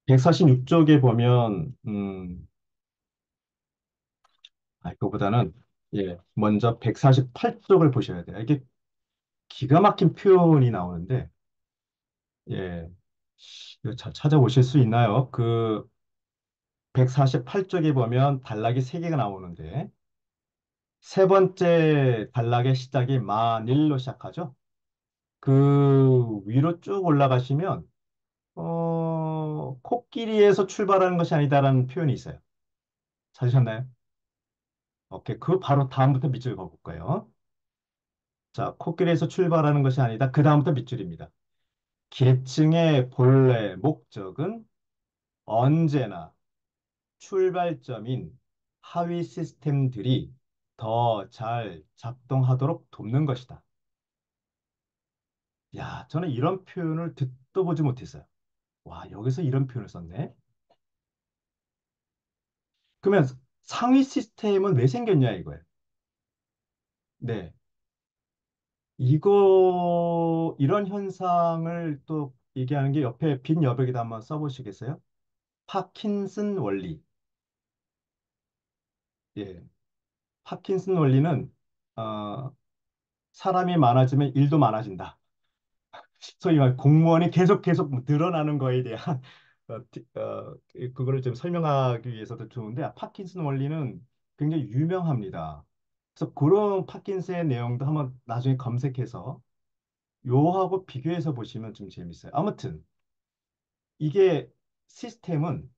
146쪽에 보면 그거보다는 예, 먼저 148쪽을 보셔야 돼요. 이게 기가 막힌 표현이 나오는데 예, 이거 찾아보실 수 있나요? 그 148쪽에 보면 단락이 세개가 나오는데 세 번째 단락의 시작이 만일로 시작하죠. 그 위로 쭉 올라가시면 코끼리에서 출발하는 것이 아니다라는 표현이 있어요. 찾으셨나요? 오케이, 그 바로 다음부터 밑줄 그어볼 거예요. 자, 코끼리에서 출발하는 것이 아니다. 그 다음부터 밑줄입니다. 계층의 본래 목적은 언제나 출발점인 하위 시스템들이 더 잘 작동하도록 돕는 것이다. 야, 저는 이런 표현을 듣도 보지 못했어요. 와, 여기서 이런 표현을 썼네. 그러면 상위 시스템은 왜 생겼냐 이거예요. 네. 이런 현상을 또 얘기하는 게 옆에 빈 여백에다 한번 써보시겠어요? 파킨슨 원리. 예. 파킨슨 원리는, 어, 사람이 많아지면 일도 많아진다. 소위 말 공무원이 계속 늘어나는 거에 대한 그거를 좀 설명하기 위해서도 좋은데 파킨슨 원리는 굉장히 유명합니다. 그래서 그런 파킨슨의 내용도 한번 나중에 검색해서 요하고 비교해서 보시면 좀 재밌어요. 아무튼 이게 시스템은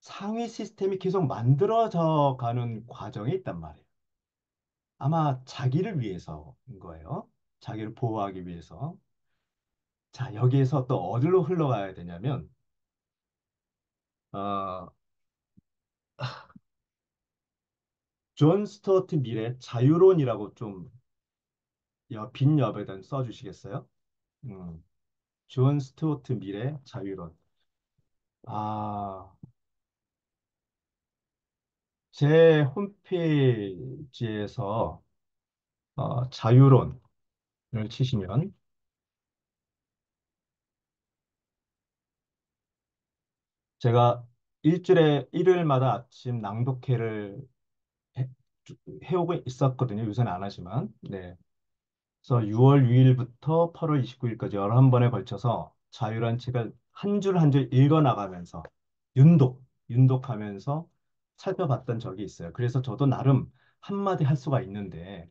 상위 시스템이 계속 만들어져 가는 과정에 있단 말이에요. 아마 자기를 위해서인 거예요. 자기를 보호하기 위해서. 자, 여기에서 또 어디로 흘러가야 되냐면 어, 존 스튜어트 밀의 자유론이라고 좀 빈 옆에다 써주시겠어요? 음, 존 스튜어트 밀의 자유론. 아, 제 홈페이지에서 자유론을 치시면 제가 일요일마다 아침 낭독회를 해, 해오고 있었거든요. 요새는 안 하지만. 네. 그래서 6월 6일부터 8월 29일까지 11번에 걸쳐서 자유란 책을 한 줄 한 줄 읽어 나가면서 윤독하면서 살펴봤던 적이 있어요. 그래서 저도 나름 한마디 할 수가 있는데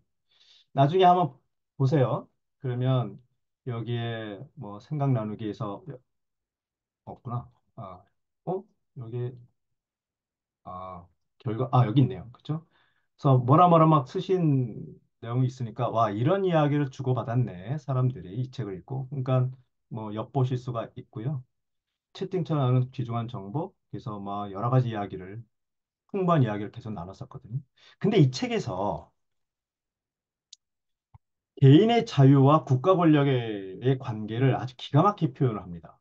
나중에 한번 보세요. 그러면 여기에 뭐 생각 나누기에서 없구나. 아, 여기 여기 있네요. 그죠? 그래서 뭐라 뭐라 막 쓰신 내용이 있으니까 와 이런 이야기를 주고받았네 사람들이 이 책을 읽고 그러니까 뭐 엿보실 수가 있고요. 채팅창에 나는 귀중한 정보 그래서 막 여러 가지 이야기를 풍부한 이야기를 계속 나눴었거든요. 근데 이 책에서 개인의 자유와 국가 권력의 관계를 아주 기가 막히게 표현을 합니다.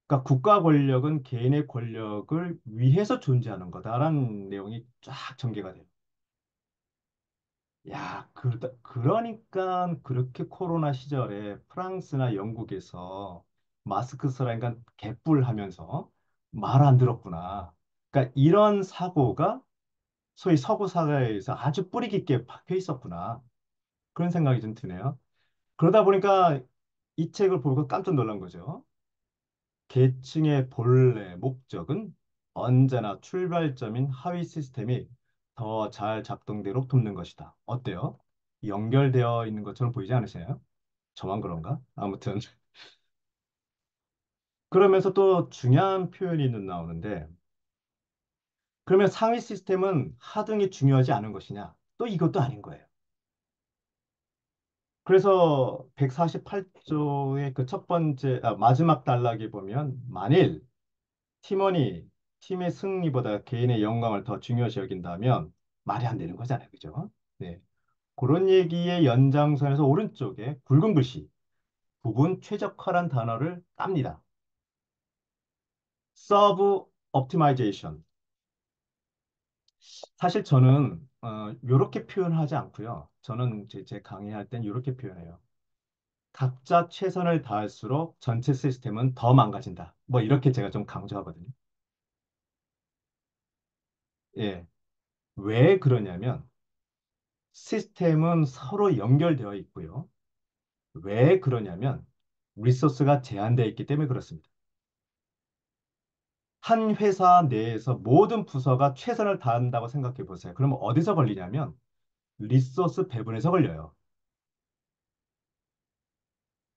그러니까 국가 권력은 개인의 권력을 위해서 존재하는 거다라는 내용이 쫙 전개가 돼요. 야, 그러니까 그렇게 코로나 시절에 프랑스나 영국에서 마스크 쓰라니까 개뿔하면서 말 안 들었구나. 그러니까 이런 사고가 소위 서구 사회에서 아주 뿌리 깊게 박혀 있었구나. 그런 생각이 좀 드네요. 그러다 보니까 이 책을 보고 깜짝 놀란 거죠. 계층의 본래 목적은 언제나 출발점인 하위 시스템이 더 잘 작동되도록 돕는 것이다. 어때요? 연결되어 있는 것처럼 보이지 않으세요? 저만 그런가? 아무튼 그러면서 또 중요한 표현이 나오는데 그러면 상위 시스템은 하등이 중요하지 않은 것이냐? 또 이것도 아닌 거예요. 그래서 148조의 그 첫 번째 마지막 단락에 보면 만일 팀원이 팀의 승리보다 개인의 영광을 더 중요시 여긴다면 말이 안 되는 거잖아요. 그죠? 네. 그런 얘기의 연장선에서 오른쪽에 굵은 글씨 부분 최적화란 단어를 깝니다. 서브 옵티마이제이션. 사실 저는 이렇게 표현하지 않고요. 저는 제 강의할 땐 이렇게 표현해요. 각자 최선을 다할수록 전체 시스템은 더 망가진다. 뭐 이렇게 제가 좀 강조하거든요. 예. 왜 그러냐면 시스템은 서로 연결되어 있고요. 왜 그러냐면 리소스가 제한되어 있기 때문에 그렇습니다. 한 회사 내에서 모든 부서가 최선을 다한다고 생각해 보세요. 그러면 어디서 걸리냐면 리소스 배분에서 걸려요.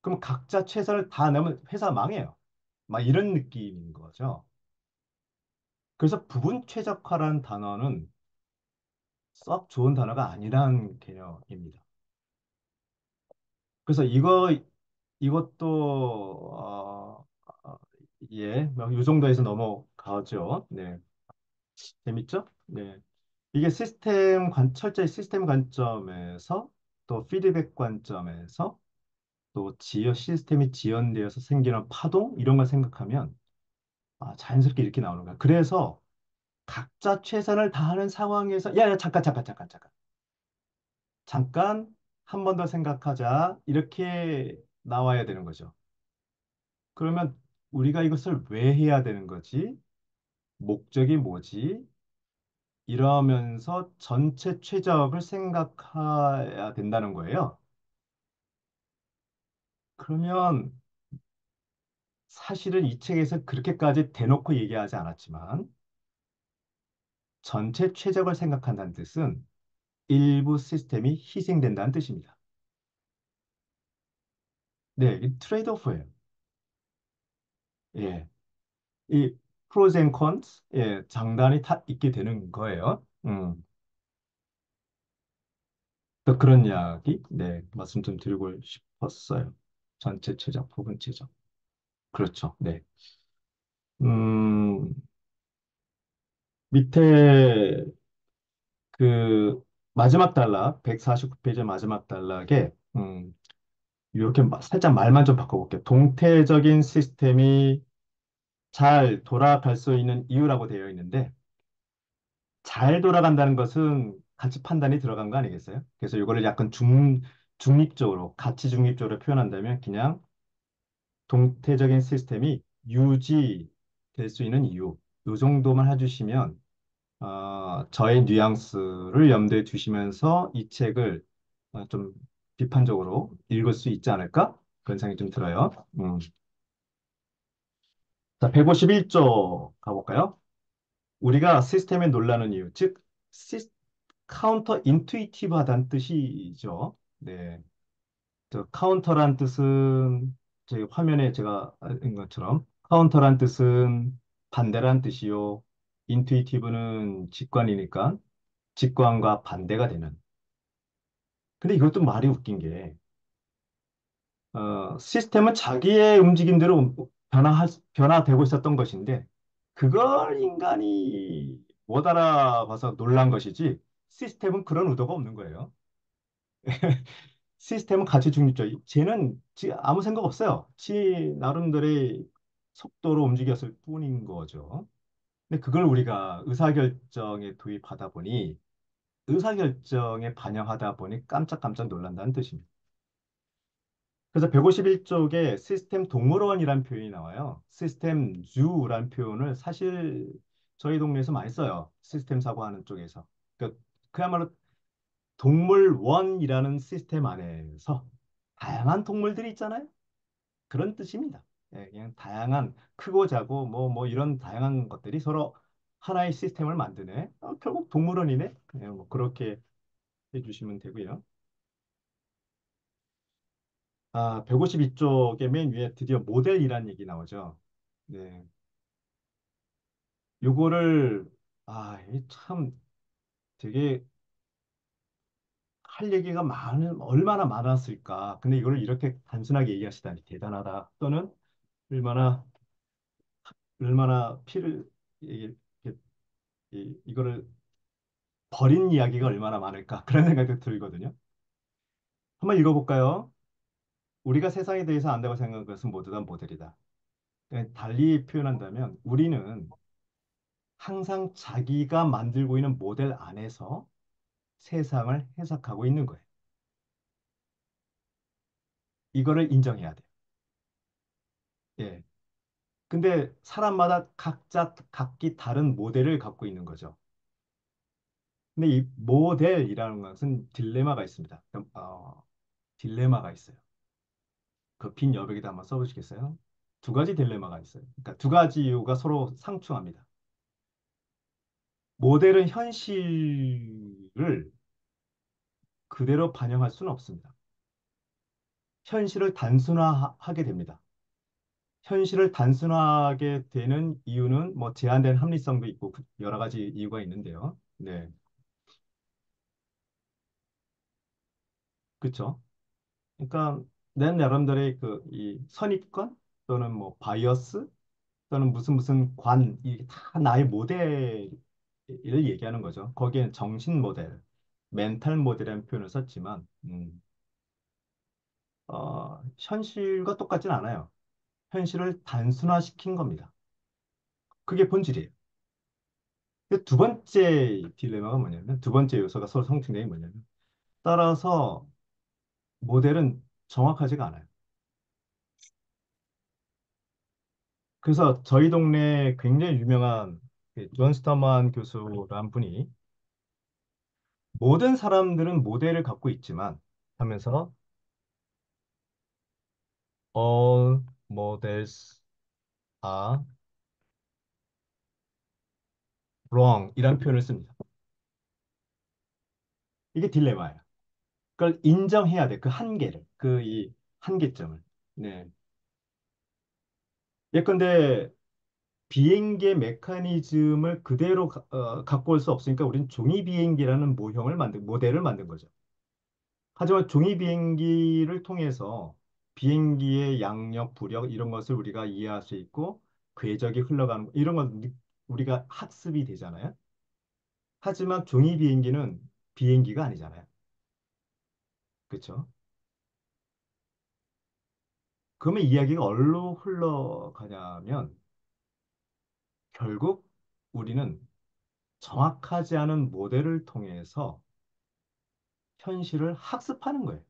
그럼 각자 최선을 다하면 회사 망해요. 막 이런 느낌인 거죠. 그래서 부분 최적화라는 단어는 썩 좋은 단어가 아니라는 개념입니다. 그래서 이것도 뭐이 정도에서 넘어가죠. 네, 재밌죠? 네, 이게 철저히 시스템 관점에서 또 피드백 관점에서 또 시스템이 지연되어서 생기는 파동 이런 걸 생각하면 자연스럽게 이렇게 나오는 거야. 그래서 각자 최선을 다하는 상황에서 야, 야, 잠깐 한 번 더 생각하자 이렇게 나와야 되는 거죠. 그러면 우리가 이것을 왜 해야 되는 거지? 목적이 뭐지? 이러면서 전체 최적을 생각해야 된다는 거예요. 그러면 사실은 이 책에서 그렇게까지 대놓고 얘기하지 않았지만 전체 최적을 생각한다는 뜻은 일부 시스템이 희생된다는 뜻입니다. 네, 이 트레이드 오프예요. 예. 이 프로즈 앤 컨스, 장단이 다 있게 되는 거예요. 또 그런 이야기, 네, 말씀 좀 드리고 싶었어요. 전체 최적, 부분 최적. 그렇죠. 네. 음, 밑에 그 마지막 단락, 149페이지 마지막 단락에, 이렇게 살짝 말만 좀 바꿔볼게요. 동태적인 시스템이 잘 돌아갈 수 있는 이유라고 되어 있는데, 잘 돌아간다는 것은 가치 판단이 들어간 거 아니겠어요? 그래서 이거를 약간 중립적으로, 가치 중립적으로 표현한다면 그냥 동태적인 시스템이 유지될 수 있는 이유, 이 정도만 해주시면 저의 뉘앙스를 염두에 두시면서 이 책을 좀 비판적으로 읽을 수 있지 않을까? 그런 생각이 좀 들어요. 자, 151조 가볼까요? 우리가 시스템에 놀라는 이유, 즉, 카운터 인투이티브하다는 뜻이죠. 네. 저 카운터란 뜻은 제 화면에 제가 인 것처럼 카운터란 뜻은 반대란 뜻이요. 인투이티브는 직관이니까 직관과 반대가 되는. 근데 이것도 말이 웃긴 게 시스템은 자기의 움직임대로 변화되고 있었던 것인데 그걸 인간이 못 알아봐서 놀란 것이지 시스템은 그런 의도가 없는 거예요. 시스템은 가치 중립적. 쟤는 아무 생각 없어요. 지 나름대로의 속도로 움직였을 뿐인 거죠. 근데 그걸 우리가 의사결정에 도입하다 보니 의사결정에 반영하다 보니 깜짝깜짝 놀란다는 뜻입니다. 그래서 151쪽에 시스템 동물원이라는 표현이 나와요. 시스템 주라는 표현을 사실 저희 동네에서 많이 써요. 시스템 사고하는 쪽에서. 그야말로 동물원이라는 시스템 안에서 다양한 동물들이 있잖아요. 그런 뜻입니다. 예, 그냥 다양한 크고 작고 뭐 이런 다양한 것들이 서로 하나의 시스템을 만드네. 결국 동물원이네. 예, 뭐 그렇게 해주시면 되고요. 152쪽에 맨 위에 드디어 모델이라는 얘기 나오죠. 네. 요거를 이게 참 되게 할 얘기가 얼마나 많았을까. 근데 이걸 이렇게 단순하게 얘기하시다니 대단하다. 또는 얼마나 피를 이거를 버린 이야기가 얼마나 많을까. 그런 생각도 들거든요. 한번 읽어볼까요? 우리가 세상에 대해서 안다고 생각하는 것은 모두 다 모델이다. 그러니까 달리 표현한다면 우리는 항상 자기가 만들고 있는 모델 안에서 세상을 해석하고 있는 거예요. 이거를 인정해야 돼요. 예. 근데 사람마다 각자 각기 다른 모델을 갖고 있는 거죠. 근데 이 모델이라는 것은 딜레마가 있습니다. 딜레마가 있어요. 그 빈 여백에다 한번 써보시겠어요? 두 가지 딜레마가 있어요. 그러니까 두 가지 이유가 서로 상충합니다. 모델은 현실을 그대로 반영할 수는 없습니다. 현실을 단순화하게 됩니다. 현실을 단순화하게 되는 이유는 뭐 제한된 합리성도 있고 여러 가지 이유가 있는데요. 네, 그렇죠. 그러니까 내 나름대로의 그 이 선입관 또는 뭐 바이어스 또는 무슨 이게 다 나의 모델을 얘기하는 거죠. 거기엔 정신 모델, 멘탈 모델이라는 표현을 썼지만 현실과 똑같진 않아요. 현실을 단순화시킨 겁니다. 그게 본질이에요. 두 번째 딜레마가 뭐냐면 두 번째 요소가 서로 상충되는 게 뭐냐면 따라서 모델은 정확하지가 않아요. 그래서 저희 동네에 굉장히 유명한 존 스터만 교수라는 분이 모든 사람들은 모델을 갖고 있지만 하면서 all models are wrong 이란 표현을 씁니다. 이게 딜레마예요. 그걸 인정해야 돼. 그 한계를. 그 이 한계점을. 네. 예컨대 비행기의 메커니즘을 그대로 갖고 올 수 없으니까 우리는 종이 비행기라는 모델을 만든 거죠. 하지만 종이 비행기를 통해서 비행기의 양력, 부력 이런 것을 우리가 이해할 수 있고 궤적이 흘러가는 이런 건 우리가 학습이 되잖아요. 하지만 종이 비행기는 비행기가 아니잖아요. 그렇죠? 그러면 이야기가 어디로 흘러가냐면 결국 우리는 정확하지 않은 모델을 통해서 현실을 학습하는 거예요.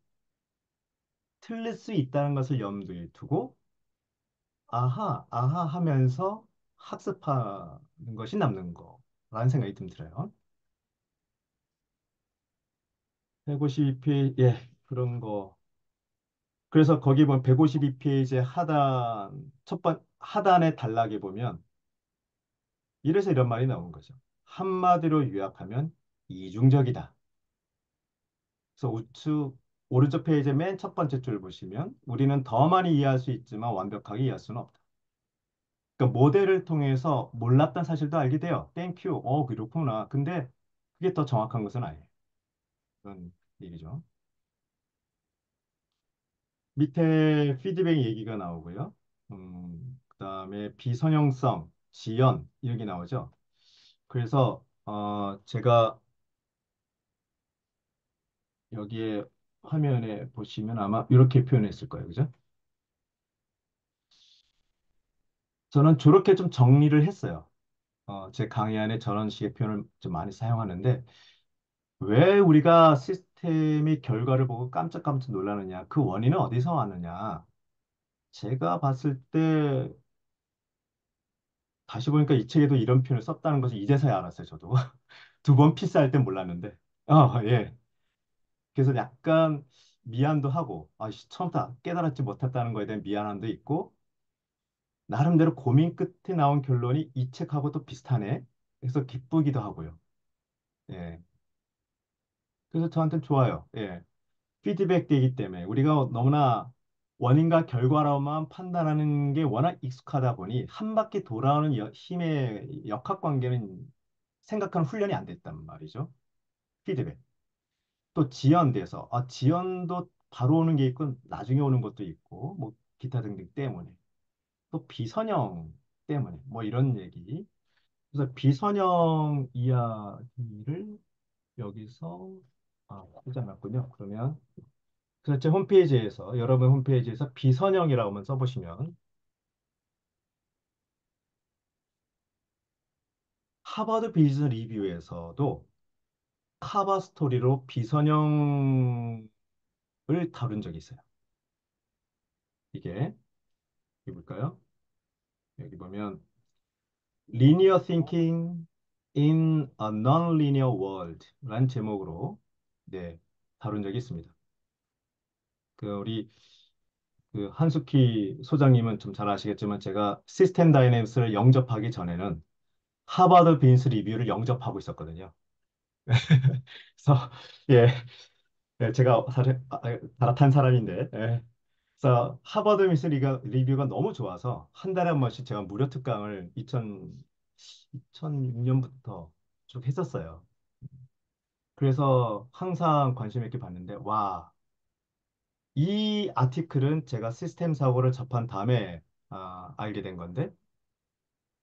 틀릴 수 있다는 것을 염두에 두고 아하 하면서 학습하는 것이 남는 거라는 생각이 좀 들어요. 152페이지, 예. 그런 거. 그래서 거기 보면 152페이지 하단의 단락에 보면 이래서 이런 말이 나온 거죠. 한마디로 요약하면 이중적이다. 그래서 우측 오른쪽 페이지 맨 첫 번째 줄 보시면 우리는 더 많이 이해할 수 있지만 완벽하게 이해할 수는 없다. 그러니까 모델을 통해서 몰랐던 사실도 알게 돼요. 땡큐. 그렇구나. 근데 그게 더 정확한 것은 아니에요. 그런 얘기죠. 밑에 피드백 얘기가 나오고요. 그다음에 비선형성, 지연 이렇게 나오죠. 그래서 제가 여기에 화면에 보시면 아마 이렇게 표현했을 거예요. 그죠? 저는 저렇게 좀 정리를 했어요. 제 강의 안에 저런 식의 표현을 좀 많이 사용하는데 왜 우리가 시스템의 결과를 보고 깜짝깜짝 놀라느냐? 그 원인은 어디서 왔느냐? 제가 봤을 때 다시 보니까 이 책에도 이런 표현을 썼다는 것을 이제서야 알았어요, 저도. 두 번 피스할 땐 몰랐는데. 예. 그래서 약간 미안도 하고, 처음부터 깨달았지 못했다는 거에 대한 미안함도 있고, 나름대로 고민 끝에 나온 결론이 이 책하고 또 비슷하네. 그래서 기쁘기도 하고요. 예. 그래서 저한테는 좋아요. 예. 피드백 되기 때문에 우리가 너무나 원인과 결과로만 판단하는 게 워낙 익숙하다 보니 한 바퀴 돌아오는 힘의 역학관계는 생각하는 훈련이 안 됐단 말이죠. 피드백. 또 지연돼서 지연도 바로 오는 게 있고 나중에 오는 것도 있고 뭐 기타 등등 때문에 또 비선형 때문에 뭐 이런 얘기. 그래서 비선형 이야기를 여기서 쓰지 않았군요. 그러면 그래서 제 홈페이지에서 여러분 홈페이지에서 비선형이라고만 써보시면 하버드 비즈니스 리뷰에서도 카바 스토리로 비선형을 다룬 적이 있어요. 이게 여기 볼까요? 여기 보면 Linear Thinking in a Non-Linear World 라는 제목으로 네, 다룬 적이 있습니다. 우리 한숙희 소장님은 좀 잘 아시겠지만 제가 시스템 다이내믹스를 영접하기 전에는 하버드 빈스 리뷰를 영접하고 있었거든요. 그래서 예, 제가 사실 갈아탄 사람인데 그래서 하버드 빈스 리뷰가 너무 좋아서 한 달에 한 번씩 제가 무료 특강을 2006년부터 쭉 했었어요. 그래서 항상 관심 있게 봤는데 와, 이 아티클은 제가 시스템 사고를 접한 다음에 알게 된 건데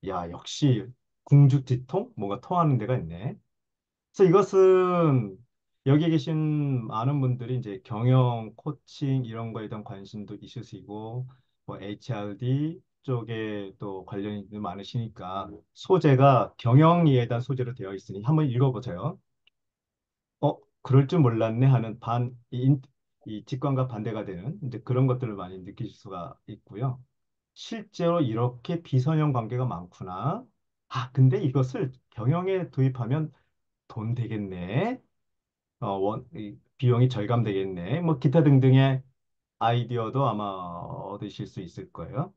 야, 역시 궁죽지통? 뭔가 통하는 데가 있네. 그래서 이것은 여기 계신 많은 분들이 이제 경영, 코칭 이런 거에 대한 관심도 있으시고 뭐 HRD 쪽에 또 관련이 많으시니까 소재가 경영에 대한 소재로 되어 있으니 한번 읽어보세요. 그럴 줄 몰랐네 하는 이 직관과 반대가 되는 이제 그런 것들을 많이 느끼실 수가 있고요. 실제로 이렇게 비선형 관계가 많구나. 근데 이것을 경영에 도입하면 돈 되겠네. 이 비용이 절감되겠네. 뭐 기타 등등의 아이디어도 아마 얻으실 수 있을 거예요.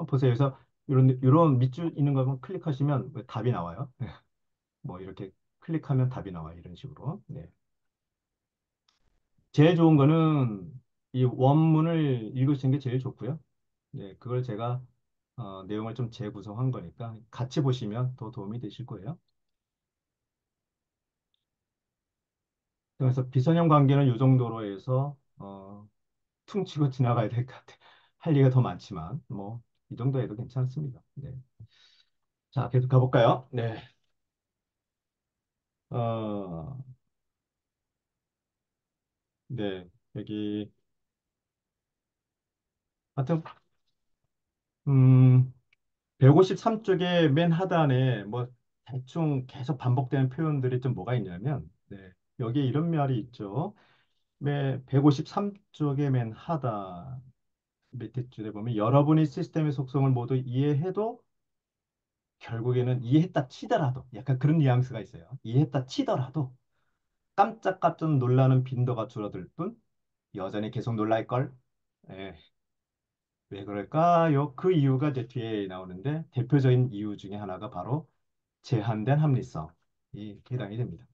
보세요. 그래서 이런 밑줄 있는 거 한번 클릭하시면 답이 나와요. 뭐 이렇게 클릭하면 답이 나와요. 이런 식으로. 네. 제일 좋은 거는 이 원문을 읽으시는 게 제일 좋고요. 네, 그걸 제가 내용을 좀 재구성한 거니까 같이 보시면 더 도움이 되실 거예요. 그래서 비선형 관계는 이 정도로 해서 퉁치고 지나가야 될 것 같아요. 할 얘기가 더 많지만 뭐 이 정도 해도 괜찮습니다. 네. 자, 계속 가볼까요? 네. 어, 네. 여기 하여튼 153쪽의 맨 하단에 뭐 대충 계속 반복되는 표현들이 좀 뭐가 있냐면 네. 여기에 이런 말이 있죠. 153쪽의 맨 하단 밑에 줄에 보면 여러분이 시스템의 속성을 모두 이해해도 결국에는 이해했다 치더라도 약간 그런 뉘앙스가 있어요. 이해했다 치더라도 깜짝깜짝 놀라는 빈도가 줄어들 뿐 여전히 계속 놀랄걸? 예, 왜 그럴까요? 그 이유가 이제 뒤에 나오는데 대표적인 이유 중에 하나가 바로 제한된 합리성이 해당이 됩니다.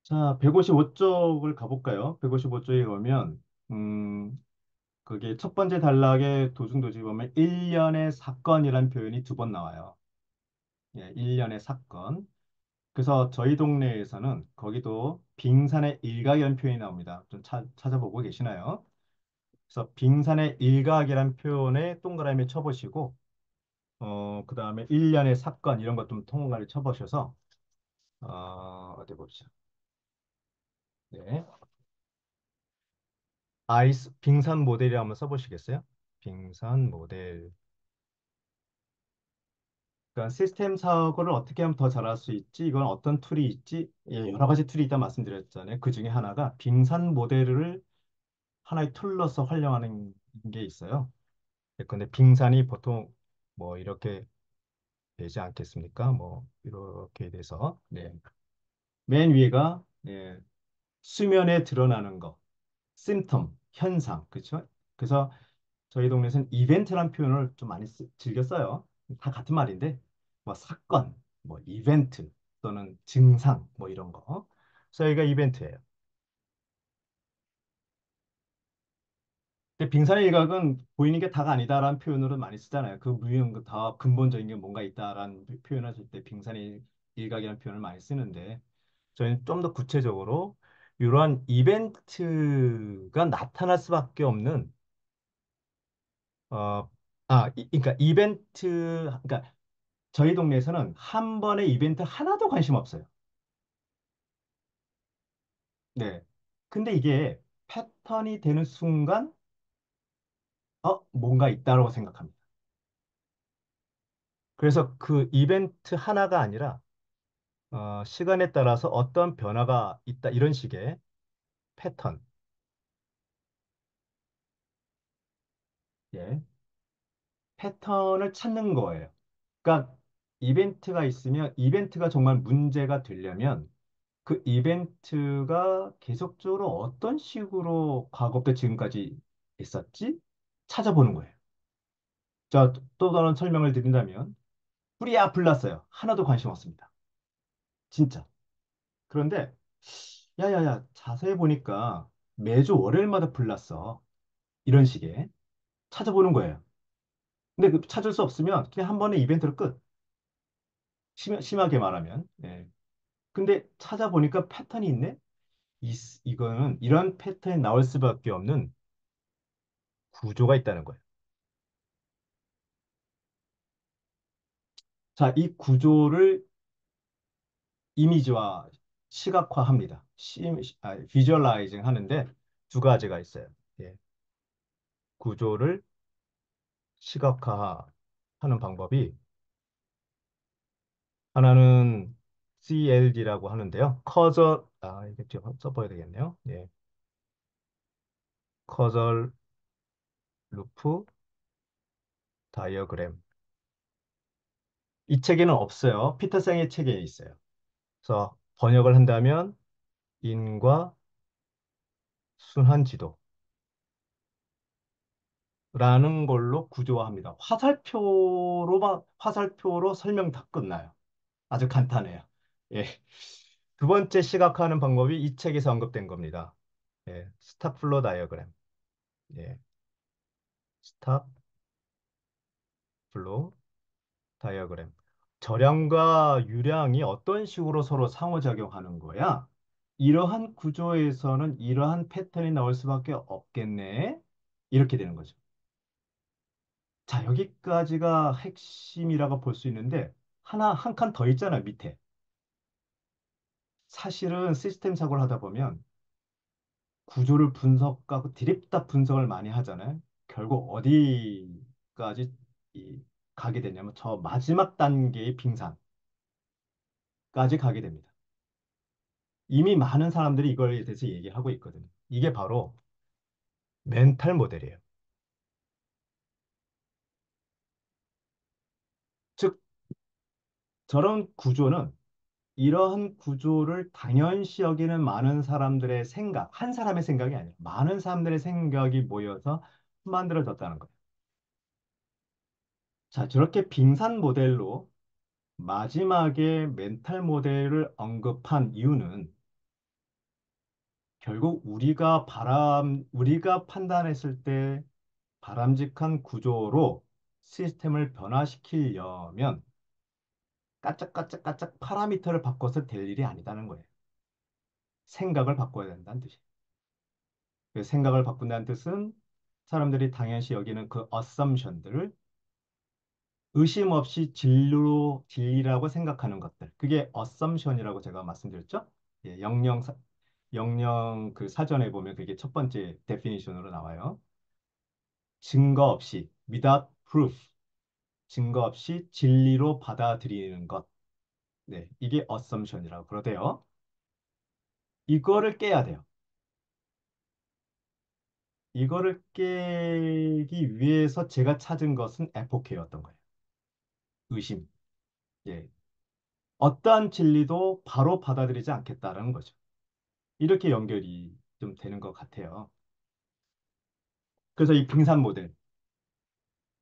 자, 155쪽을 가볼까요? 155쪽에 보면 그게 첫 번째 단락의 도중도지에 보면 일련의 사건이란 표현이 두 번 나와요. 예, 일련의 사건. 그래서 저희 동네에서는 거기도 빙산의 일각이라는 표현이 나옵니다. 좀 찾아보고 계시나요? 그래서 빙산의 일각이라는 표현에 동그라미 쳐보시고, 그 다음에 일련의 사건 이런 것 좀 동그라미 쳐보셔서, 어디 봅시다. 네. 아이스, 빙산 모델이라 한번 써보시겠어요? 빙산 모델. 그러니까 시스템 사고를 어떻게 하면 더 잘할 수 있지? 이건 어떤 툴이 있지? 예, 여러 가지 툴이 있다 말씀드렸잖아요. 그 중에 하나가 빙산 모델을 하나의 툴로서 활용하는 게 있어요. 근데 빙산이 보통 뭐 이렇게 되지 않겠습니까? 뭐 이렇게 돼서 네. 맨 위에가 예, 수면에 드러나는 거, 심텀, 현상, 그렇죠? 그래서 저희 동네에서는 이벤트란 표현을 좀 많이 즐겨 써요. 다 같은 말인데 뭐 사건, 뭐 이벤트 또는 증상 뭐 이런 거. 저희가 이벤트예요. 근데 빙산의 일각은 보이는 게 다가 아니다라는 표현으로 많이 쓰잖아요. 그 무형 다 근본적인 게 뭔가 있다라는 표현을 쓸 때 빙산의 일각이라는 표현을 많이 쓰는데 저희는 좀 더 구체적으로 이러한 이벤트가 나타날 수밖에 없는 어, 그러니까 그러니까 저희 동네에서는 한 번에 이벤트 하나도 관심 없어요. 네. 근데 이게 패턴이 되는 순간 뭔가 있다고 생각합니다. 그래서 그 이벤트 하나가 아니라 시간에 따라서 어떤 변화가 있다 이런 식의 패턴, 예, 패턴을 찾는 거예요. 그러니까 이벤트가 있으면 이벤트가 정말 문제가 되려면 그 이벤트가 계속적으로 어떤 식으로 과거부터 지금까지 있었지? 찾아보는 거예요. 자, 또 다른 설명을 드린다면 뿌리야 불났어요. 하나도 관심 없습니다. 진짜. 그런데 야야야 자세히 보니까 매주 월요일마다 불났어. 이런 식의 찾아보는 거예요. 근데 그 찾을 수 없으면 그냥 한 번에 이벤트를 끝. 심하게 말하면. 예. 근데 찾아보니까 패턴이 있네? 이거는 이런 패턴이 나올 수밖에 없는 구조가 있다는 거예요. 자, 이 구조를 이미지화, 시각화합니다. 비주얼라이징 하는데 두 가지가 있어요. 예. 구조를 시각화하는 방법이 하나는 CLD라고 하는데요. 이게 좀 써봐야 되겠네요. 예. 커절 루프 다이어그램. 이 책에는 없어요. 피터생의 책에 있어요. 그래서 번역을 한다면 인과 순환 지도라는 걸로 구조화합니다. 화살표로 설명 다 끝나요. 아주 간단해요. 예. 두 번째 시각화하는 방법이 이 책에서 언급된 겁니다. 예. 스탁 플로 다이어그램. 예. 스탁 플로 다이어그램. 저량과 유량이 어떤 식으로 서로 상호작용하는 거야? 이러한 구조에서는 이러한 패턴이 나올 수밖에 없겠네. 이렇게 되는 거죠. 자, 여기까지가 핵심이라고 볼 수 있는데 한 칸 더 있잖아요, 밑에. 사실은 시스템 사고를 하다 보면 구조를 분석하고 드립다 분석을 많이 하잖아요. 결국 어디까지 이- 가게 되냐면 저 마지막 단계의 빙산까지 가게 됩니다. 이미 많은 사람들이 이거에 대해서 얘기하고 있거든요. 이게 바로 멘탈 모델이에요. 즉, 저런 구조는 이러한 구조를 당연시 여기는 많은 사람들의 생각, 한 사람의 생각이 아니라 많은 사람들의 생각이 모여서 만들어졌다는 거예요. 자, 저렇게 빙산 모델로 마지막에 멘탈 모델을 언급한 이유는 결국 우리가 판단했을 때 바람직한 구조로 시스템을 변화시키려면 까짝까짝까짝 파라미터를 바꿔서 될 일이 아니다는 거예요. 생각을 바꿔야 된다는 뜻이에요. 그 생각을 바꾼다는 뜻은 사람들이 당연시 여기는 그 어썸션들을 의심 없이 진리라고 생각하는 것들. 그게 어썸션이라고 제가 말씀드렸죠. 예, 영영 그 사전에 보면 그게 첫 번째 데피니션으로 나와요. 증거 없이, without proof, 증거 없이 진리로 받아들이는 것. 네, 이게 assumption이라고 그러대요. 이거를 깨야 돼요. 이거를 깨기 위해서 제가 찾은 것은 에포케였던 거예요. 의심. 예. 어떠한 진리도 바로 받아들이지 않겠다라는 거죠. 이렇게 연결이 좀 되는 것 같아요. 그래서 이 빙산 모델.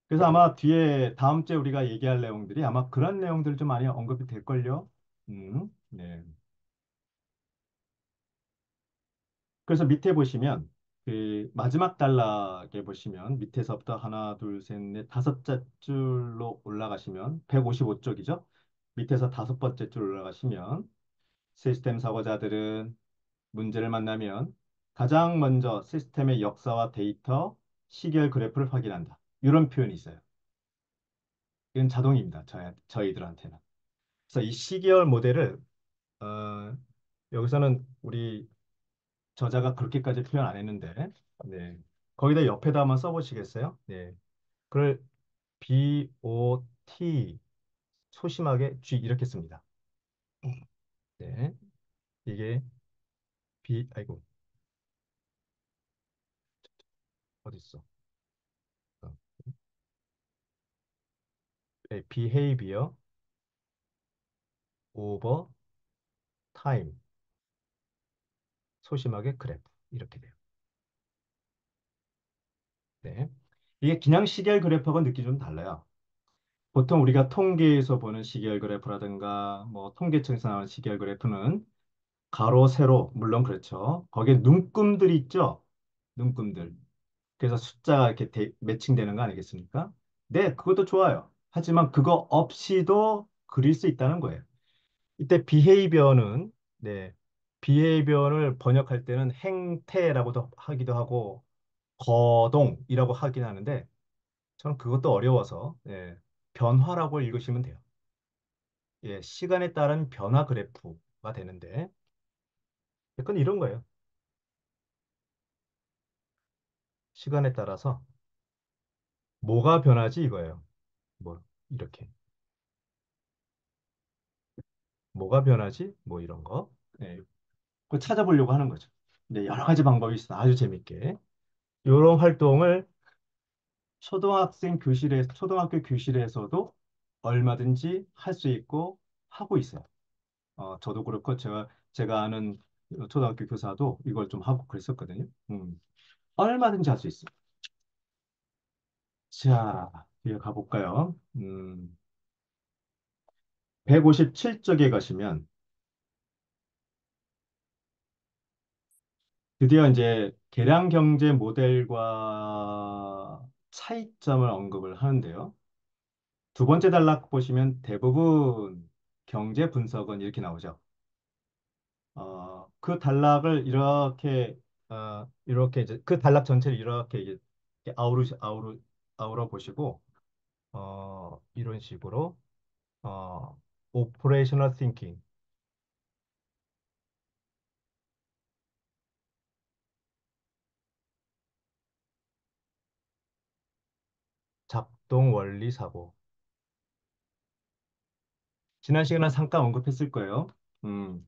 그래서 아마 뒤에 다음 주에 우리가 얘기할 내용들이 아마 그런 내용들 좀 많이 언급이 될걸요. 네. 그래서 밑에 보시면 그 마지막 단락에 보시면 밑에서부터 하나, 둘, 셋, 넷, 다섯째 줄로 올라가시면 155쪽이죠. 밑에서 다섯 번째 줄 올라가시면 시스템 사고자들은 문제를 만나면 가장 먼저 시스템의 역사와 데이터, 시계열 그래프를 확인한다. 이런 표현이 있어요. 이건 자동입니다. 저희들한테는. 그래서 이 시계열 모델을 어, 여기서는 우리 저자가 그렇게까지 표현 안 했는데, 네. 거기다 옆에다 한번 써보시겠어요? 네. 그걸 BOT 소심하게 G 이렇게 씁니다. 네. 이게 아이고, 어디 있어? 어, 네, behavior over time 소심하게 그래프 이렇게 돼요. 네. 이게 그냥 시계열 그래프하고 느낌이 좀 달라요. 보통 우리가 통계에서 보는 시계열 그래프라든가 뭐 통계청에서 나오는 시계열 그래프는 가로, 세로, 물론 그렇죠. 거기에 눈금들이 있죠. 눈금들. 그래서 숫자가 이렇게 매칭되는 거 아니겠습니까? 네, 그것도 좋아요. 하지만 그거 없이도 그릴 수 있다는 거예요. 이때 비헤이비어는 네, 비헤이비어를 번역할 때는 행태라고도 하기도 하고 거동이라고 하긴 하는데 저는 그것도 어려워서 예, 변화라고 읽으시면 돼요. 예, 시간에 따른 변화 그래프가 되는데 약간 이런 거예요. 시간에 따라서 뭐가 변하지 이거예요. 뭐 이렇게 뭐가 변하지? 뭐 이런 거. 네, 그거 찾아보려고 하는 거죠. 네, 여러 가지 방법이 있어 아주 재밌게. 이런 활동을 초등학교 교실에서도 얼마든지 할 수 있고 하고 있어요. 저도 그렇고 제가 아는 초등학교 교사도 이걸 좀 하고 그랬었거든요. 얼마든지 할 수 있어요. 자, 뒤에 가볼까요? 157쪽에 가시면 드디어 이제 계량 경제 모델과 차이점을 언급을 하는데요. 두 번째 단락 보시면 대부분 경제 분석은 이렇게 나오죠. 그 단락을 이렇게 이제 그 단락 전체를 이렇게 아우러 보시고 이런 식으로 어, operational thinking 작동 원리 사고 지난 시간에 잠깐 언급했을 거예요. 음,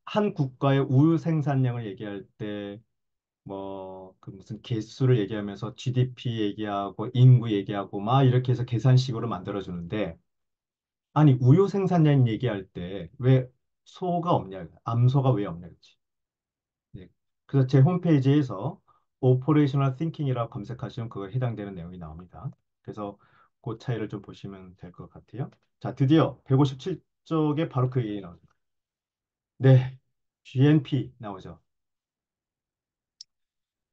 한 국가의 우유 생산량을 얘기할 때, 그 무슨 개수를 얘기하면서 GDP 얘기하고 인구 얘기하고 막 이렇게 해서 계산식으로 만들어주는데, 아니, 우유 생산량 얘기할 때 왜 소가 없냐, 암소가 왜 없냐, 그치? 네. 그래서 제 홈페이지에서 Operational Thinking이라고 검색하시면 그거에 해당되는 내용이 나옵니다. 그래서 그 차이를 좀 보시면 될 것 같아요. 자, 드디어 157쪽에 바로 그 얘기 나옵니다. 네, GNP 나오죠.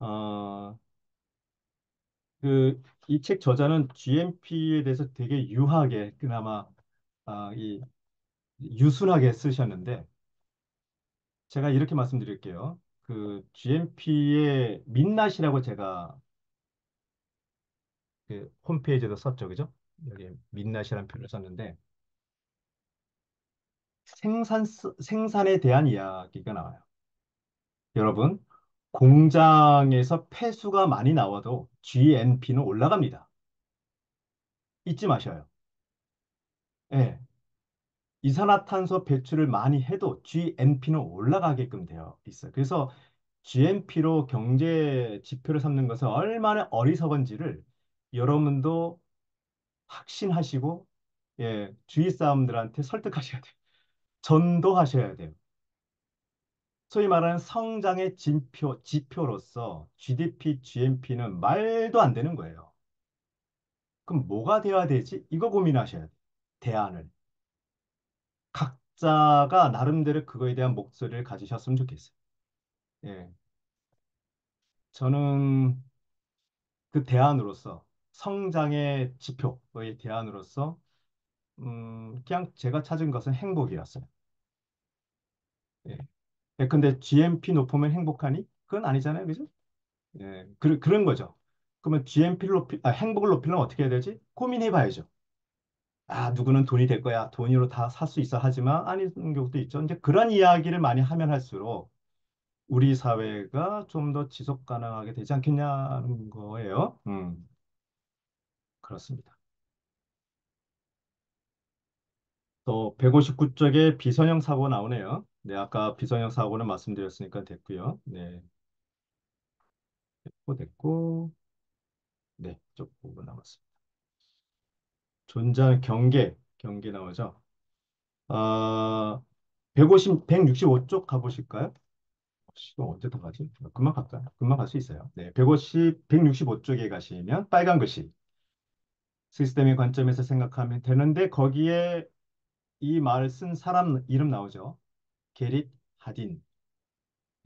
어, 이 책 저자는 GNP에 대해서 되게 유하게, 그나마 이 유순하게 쓰셨는데, 제가 이렇게 말씀드릴게요. 그 GNP의 민낯이라고 제가 그 홈페이지에도 썼죠, 그죠? 여기 민낯이라는 표현을 썼는데 생산에 대한 이야기가 나와요. 여러분, 공장에서 폐수가 많이 나와도 GNP는 올라갑니다. 잊지 마셔요. 예. 이산화탄소 배출을 많이 해도 GNP는 올라가게끔 되어 있어요. 그래서 GNP로 경제 지표를 삼는 것은 얼마나 어리석은지를 여러분도 확신하시고, 예, 주위 사람들한테 설득하셔야 돼요. 전도하셔야 돼요. 소위 말하는 성장의 지표로서 GDP, GNP는 말도 안 되는 거예요. 그럼 뭐가 되어야 되지? 이거 고민하셔야 돼요. 대안을. 각자가 나름대로 그거에 대한 목소리를 가지셨으면 좋겠어요. 예. 저는 그 대안으로서 성장의 지표의 대안으로서 그냥 제가 찾은 것은 행복이었어요. 예. 근데 GNP 높으면 행복하니? 그건 아니잖아요. 그죠? 예. 그런 거죠. 그러면 행복을 높이려면 어떻게 해야 되지? 고민해 봐야죠. 누구는 돈이 될 거야. 돈으로 다 살 수 있어 하지만 아닌 경우도 있죠. 이제 그런 이야기를 많이 하면 할수록 우리 사회가 좀 더 지속 가능하게 되지 않겠냐는 거예요. 그렇습니다. 또 159쪽에 비선형 사고 나오네요. 네, 아까 비선형 사고는 말씀드렸으니까 됐고요. 네, 됐고, 네, 쪽 부분 남았습니다. 존재하는 경계 나오죠. 아, 165쪽 가보실까요? 시간 언제 더 가지? 금방 갈까요? 금방 갈 수 있어요. 네, 165쪽에 가시면 빨간 글씨, 시스템의 관점에서 생각하면 되는데 거기에 이 말을 쓴 사람 이름 나오죠. 게릿 하딘,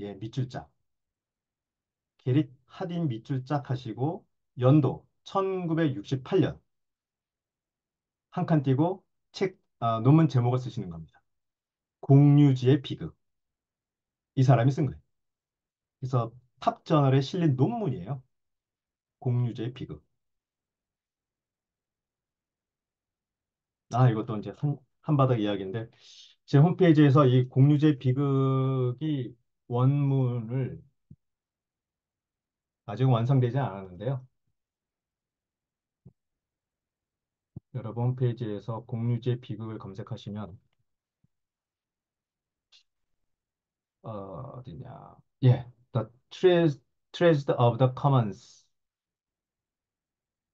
예, 밑줄짝. 게릿 하딘 밑줄짝 하시고 연도 1968년 한 칸 띄고 논문 제목을 쓰시는 겁니다. 공유지의 비극. 이 사람이 쓴 거예요. 그래서 탑저널에 실린 논문이에요. 공유지의 비극. 이것도 이제 한 바닥 이야기인데 제 홈페이지에서 이 공유지의 비극이 원문을 아직 완성되지 않았는데요. 여러분 홈페이지에서 공유지의 비극을 검색하시면 어디냐? 예, The Tragedy of the Commons.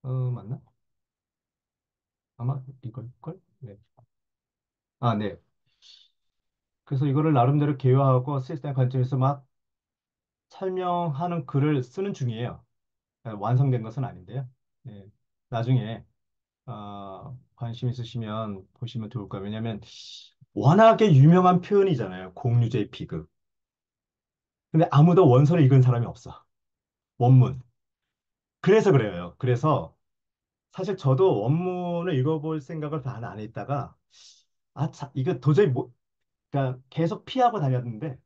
맞나? 아마 이걸걸? 네. 네. 그래서 이거를 나름대로 개요하고 시스템 관점에서 막 설명하는 글을 쓰는 중이에요. 완성된 것은 아닌데요. 예. 나중에 관심 있으시면 보시면 좋을 거예요. 왜냐하면 워낙에 유명한 표현이잖아요. 공유제의 비극. 근데 아무도 원서를 읽은 사람이 없어. 원문. 그래서 그래요. 그래서 사실 저도 원문을 읽어볼 생각을 다 안 했다가 이거 도저히 못, 그러니까 계속 피하고 다녔는데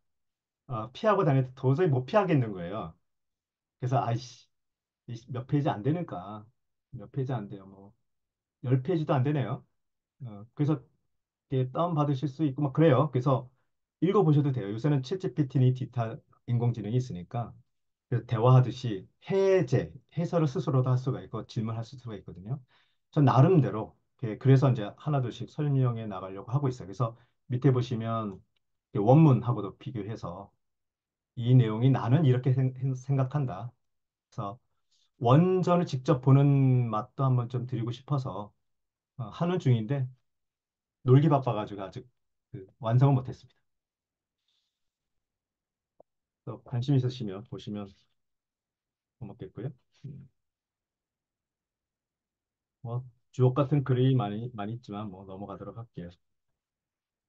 피하고 다녔는데 도저히 못 피하겠는 거예요. 그래서 몇 페이지 안 되니까 몇 페이지 안 돼요. 뭐 10페이지도 안 되네요. 그래서 이렇게 다운받으실 수 있고 막 그래요. 그래서 읽어보셔도 돼요. 요새는 챗GPT니 디지털 인공지능이 있으니까 그래서 대화하듯이 해설을 스스로도 할 수가 있고 질문할 수가 있거든요. 전 나름대로 그래서 이제 하나둘씩 설명해 나가려고 하고 있어요. 그래서 밑에 보시면 원문하고도 비교해서 이 내용이 나는 이렇게 생각한다. 그래서 원전을 직접 보는 맛도 한번 좀 드리고 싶어서 하는 중인데 놀기 바빠가지고 아직 완성은 못했습니다. 또 관심 있으시면 보시면 고맙겠고요. 음, 뭐 주옥 같은 글이 많이 많이 있지만 뭐 넘어가도록 할게요.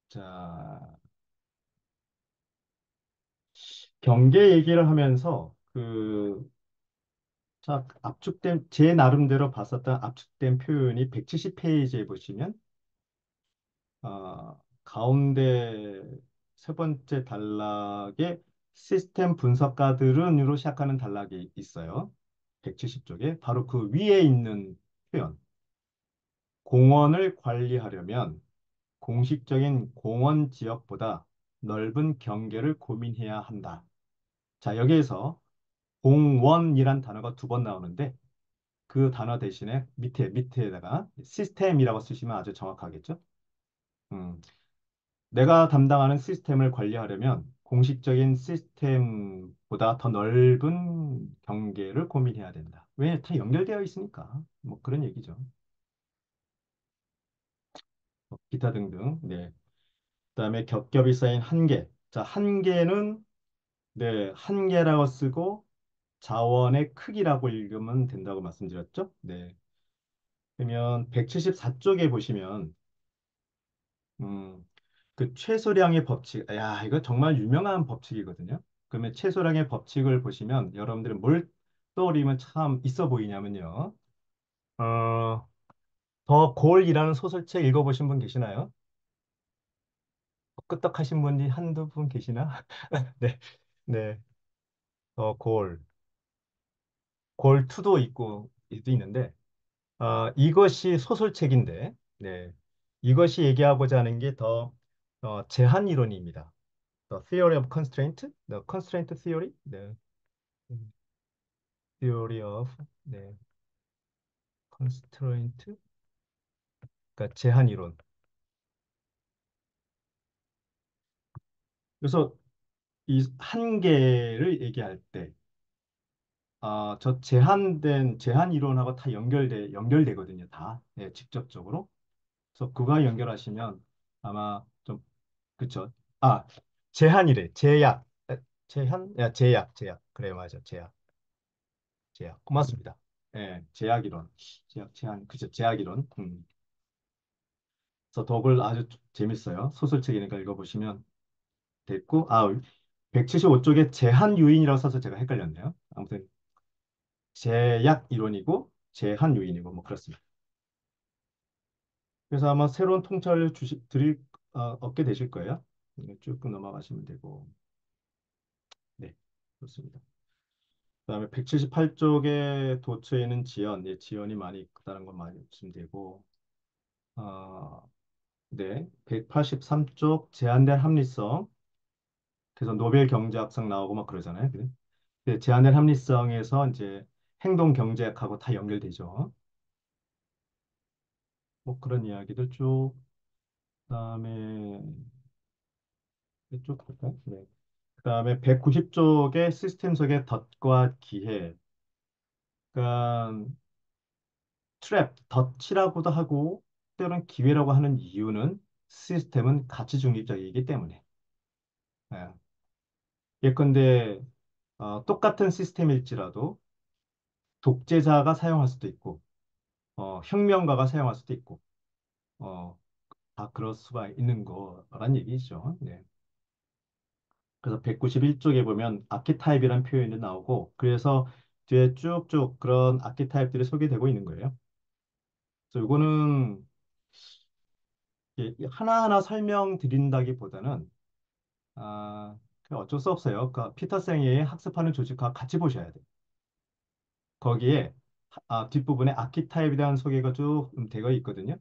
자, 경계 얘기를 하면서 자, 압축된 제 나름대로 봤었던 압축된 표현이 170페이지에 보시면 가운데 세 번째 단락에 시스템 분석가들은으로 시작하는 단락이 있어요. 170쪽에 바로 그 위에 있는 표현. 공원을 관리하려면 공식적인 공원 지역보다 넓은 경계를 고민해야 한다. 자, 여기에서 공원이란 단어가 두 번 나오는데 그 단어 대신에 밑에다가 시스템이라고 쓰시면 아주 정확하겠죠? 음, 내가 담당하는 시스템을 관리하려면 공식적인 시스템보다 더 넓은 경계를 고민해야 된다. 왜? 다 연결되어 있으니까. 뭐 그런 얘기죠. 기타 등등. 네. 그다음에 겹겹이 쌓인 한계. 자, 한계는 네, 한계라고 쓰고 자원의 크기라고 읽으면 된다고 말씀드렸죠? 네. 그러면 174쪽에 보시면 음, 그 최소량의 법칙, 야, 이거 정말 유명한 법칙이거든요. 그러면 최소량의 법칙을 보시면 여러분들은 뭘 떠올리면 참 있어 보이냐면요. 어, 더 골이라는 소설책 읽어보신 분 계시나요? 끄떡하신 분이 한두 분 계시나? 네, 네, 더 골, 골 2도 있고 있는데, 이것이 소설책인데, 네, 이것이 얘기하고자 하는 게 더 제한 이론입니다. The Theory of Constraint, The Constraint Theory, 네. Theory of 네, Constraint, 그러니까 제한 이론. 그래서 이 한계를 얘기할 때, 저 제한된 제한 이론하고 다 연결되거든요, 다 네, 직접적으로. 그래서 그거 연결하시면 아마 좀 그쵸? 아, 제한이래, 제약, 제약, 그래 맞아, 제약. 고맙습니다. 예, 제약 이론, 제한, 그죠, 제약 이론. 그래서 덕을 아주 재밌어요. 소설책이니까 읽어보시면 됐고, 175쪽에 제한 요인이라고 써서 제가 헷갈렸네요. 아무튼 제약 이론이고 제한 요인이고 뭐 그렇습니다. 그래서 아마 새로운 통찰을 얻게 되실 거예요. 쭉 넘어가시면 되고, 네, 좋습니다. 그다음에 178쪽에 도처에는 지연, 예, 지연이 많이 있다는 건 많이 말씀되고, 어, 네, 183쪽 제한된 합리성, 그래서 노벨 경제학상 나오고 막 그러잖아요. 그래? 제한된 합리성에서 이제 행동 경제학하고 다 연결되죠. 뭐 그런 이야기도 쭉, 그다음에 쭉 볼까요? 네. 그다음에 190쪽의 시스템 속의 덫과 기회. 그러니까 트랩, 덫이라고도 하고 때로는 기회라고 하는 이유는 시스템은 가치 중립적이기 때문에. 예. 예컨대 똑같은 시스템일지라도 독재자가 사용할 수도 있고 혁명가가 사용할 수도 있고 어, 다 그럴 수가 있는 거란 얘기죠. 네. 그래서 191쪽에 보면 아키타입이라는 표현이 나오고 그래서 뒤에 쭉쭉 그런 아키타입들이 소개되고 있는 거예요. 그래서 이거는 하나하나 설명드린다기보다는 그냥 어쩔 수 없어요. 그러니까 피터생의 학습하는 조직과 같이 보셔야 돼요. 거기에 뒷부분에 아키타입에 대한 소개가 쭉 되어 있거든요.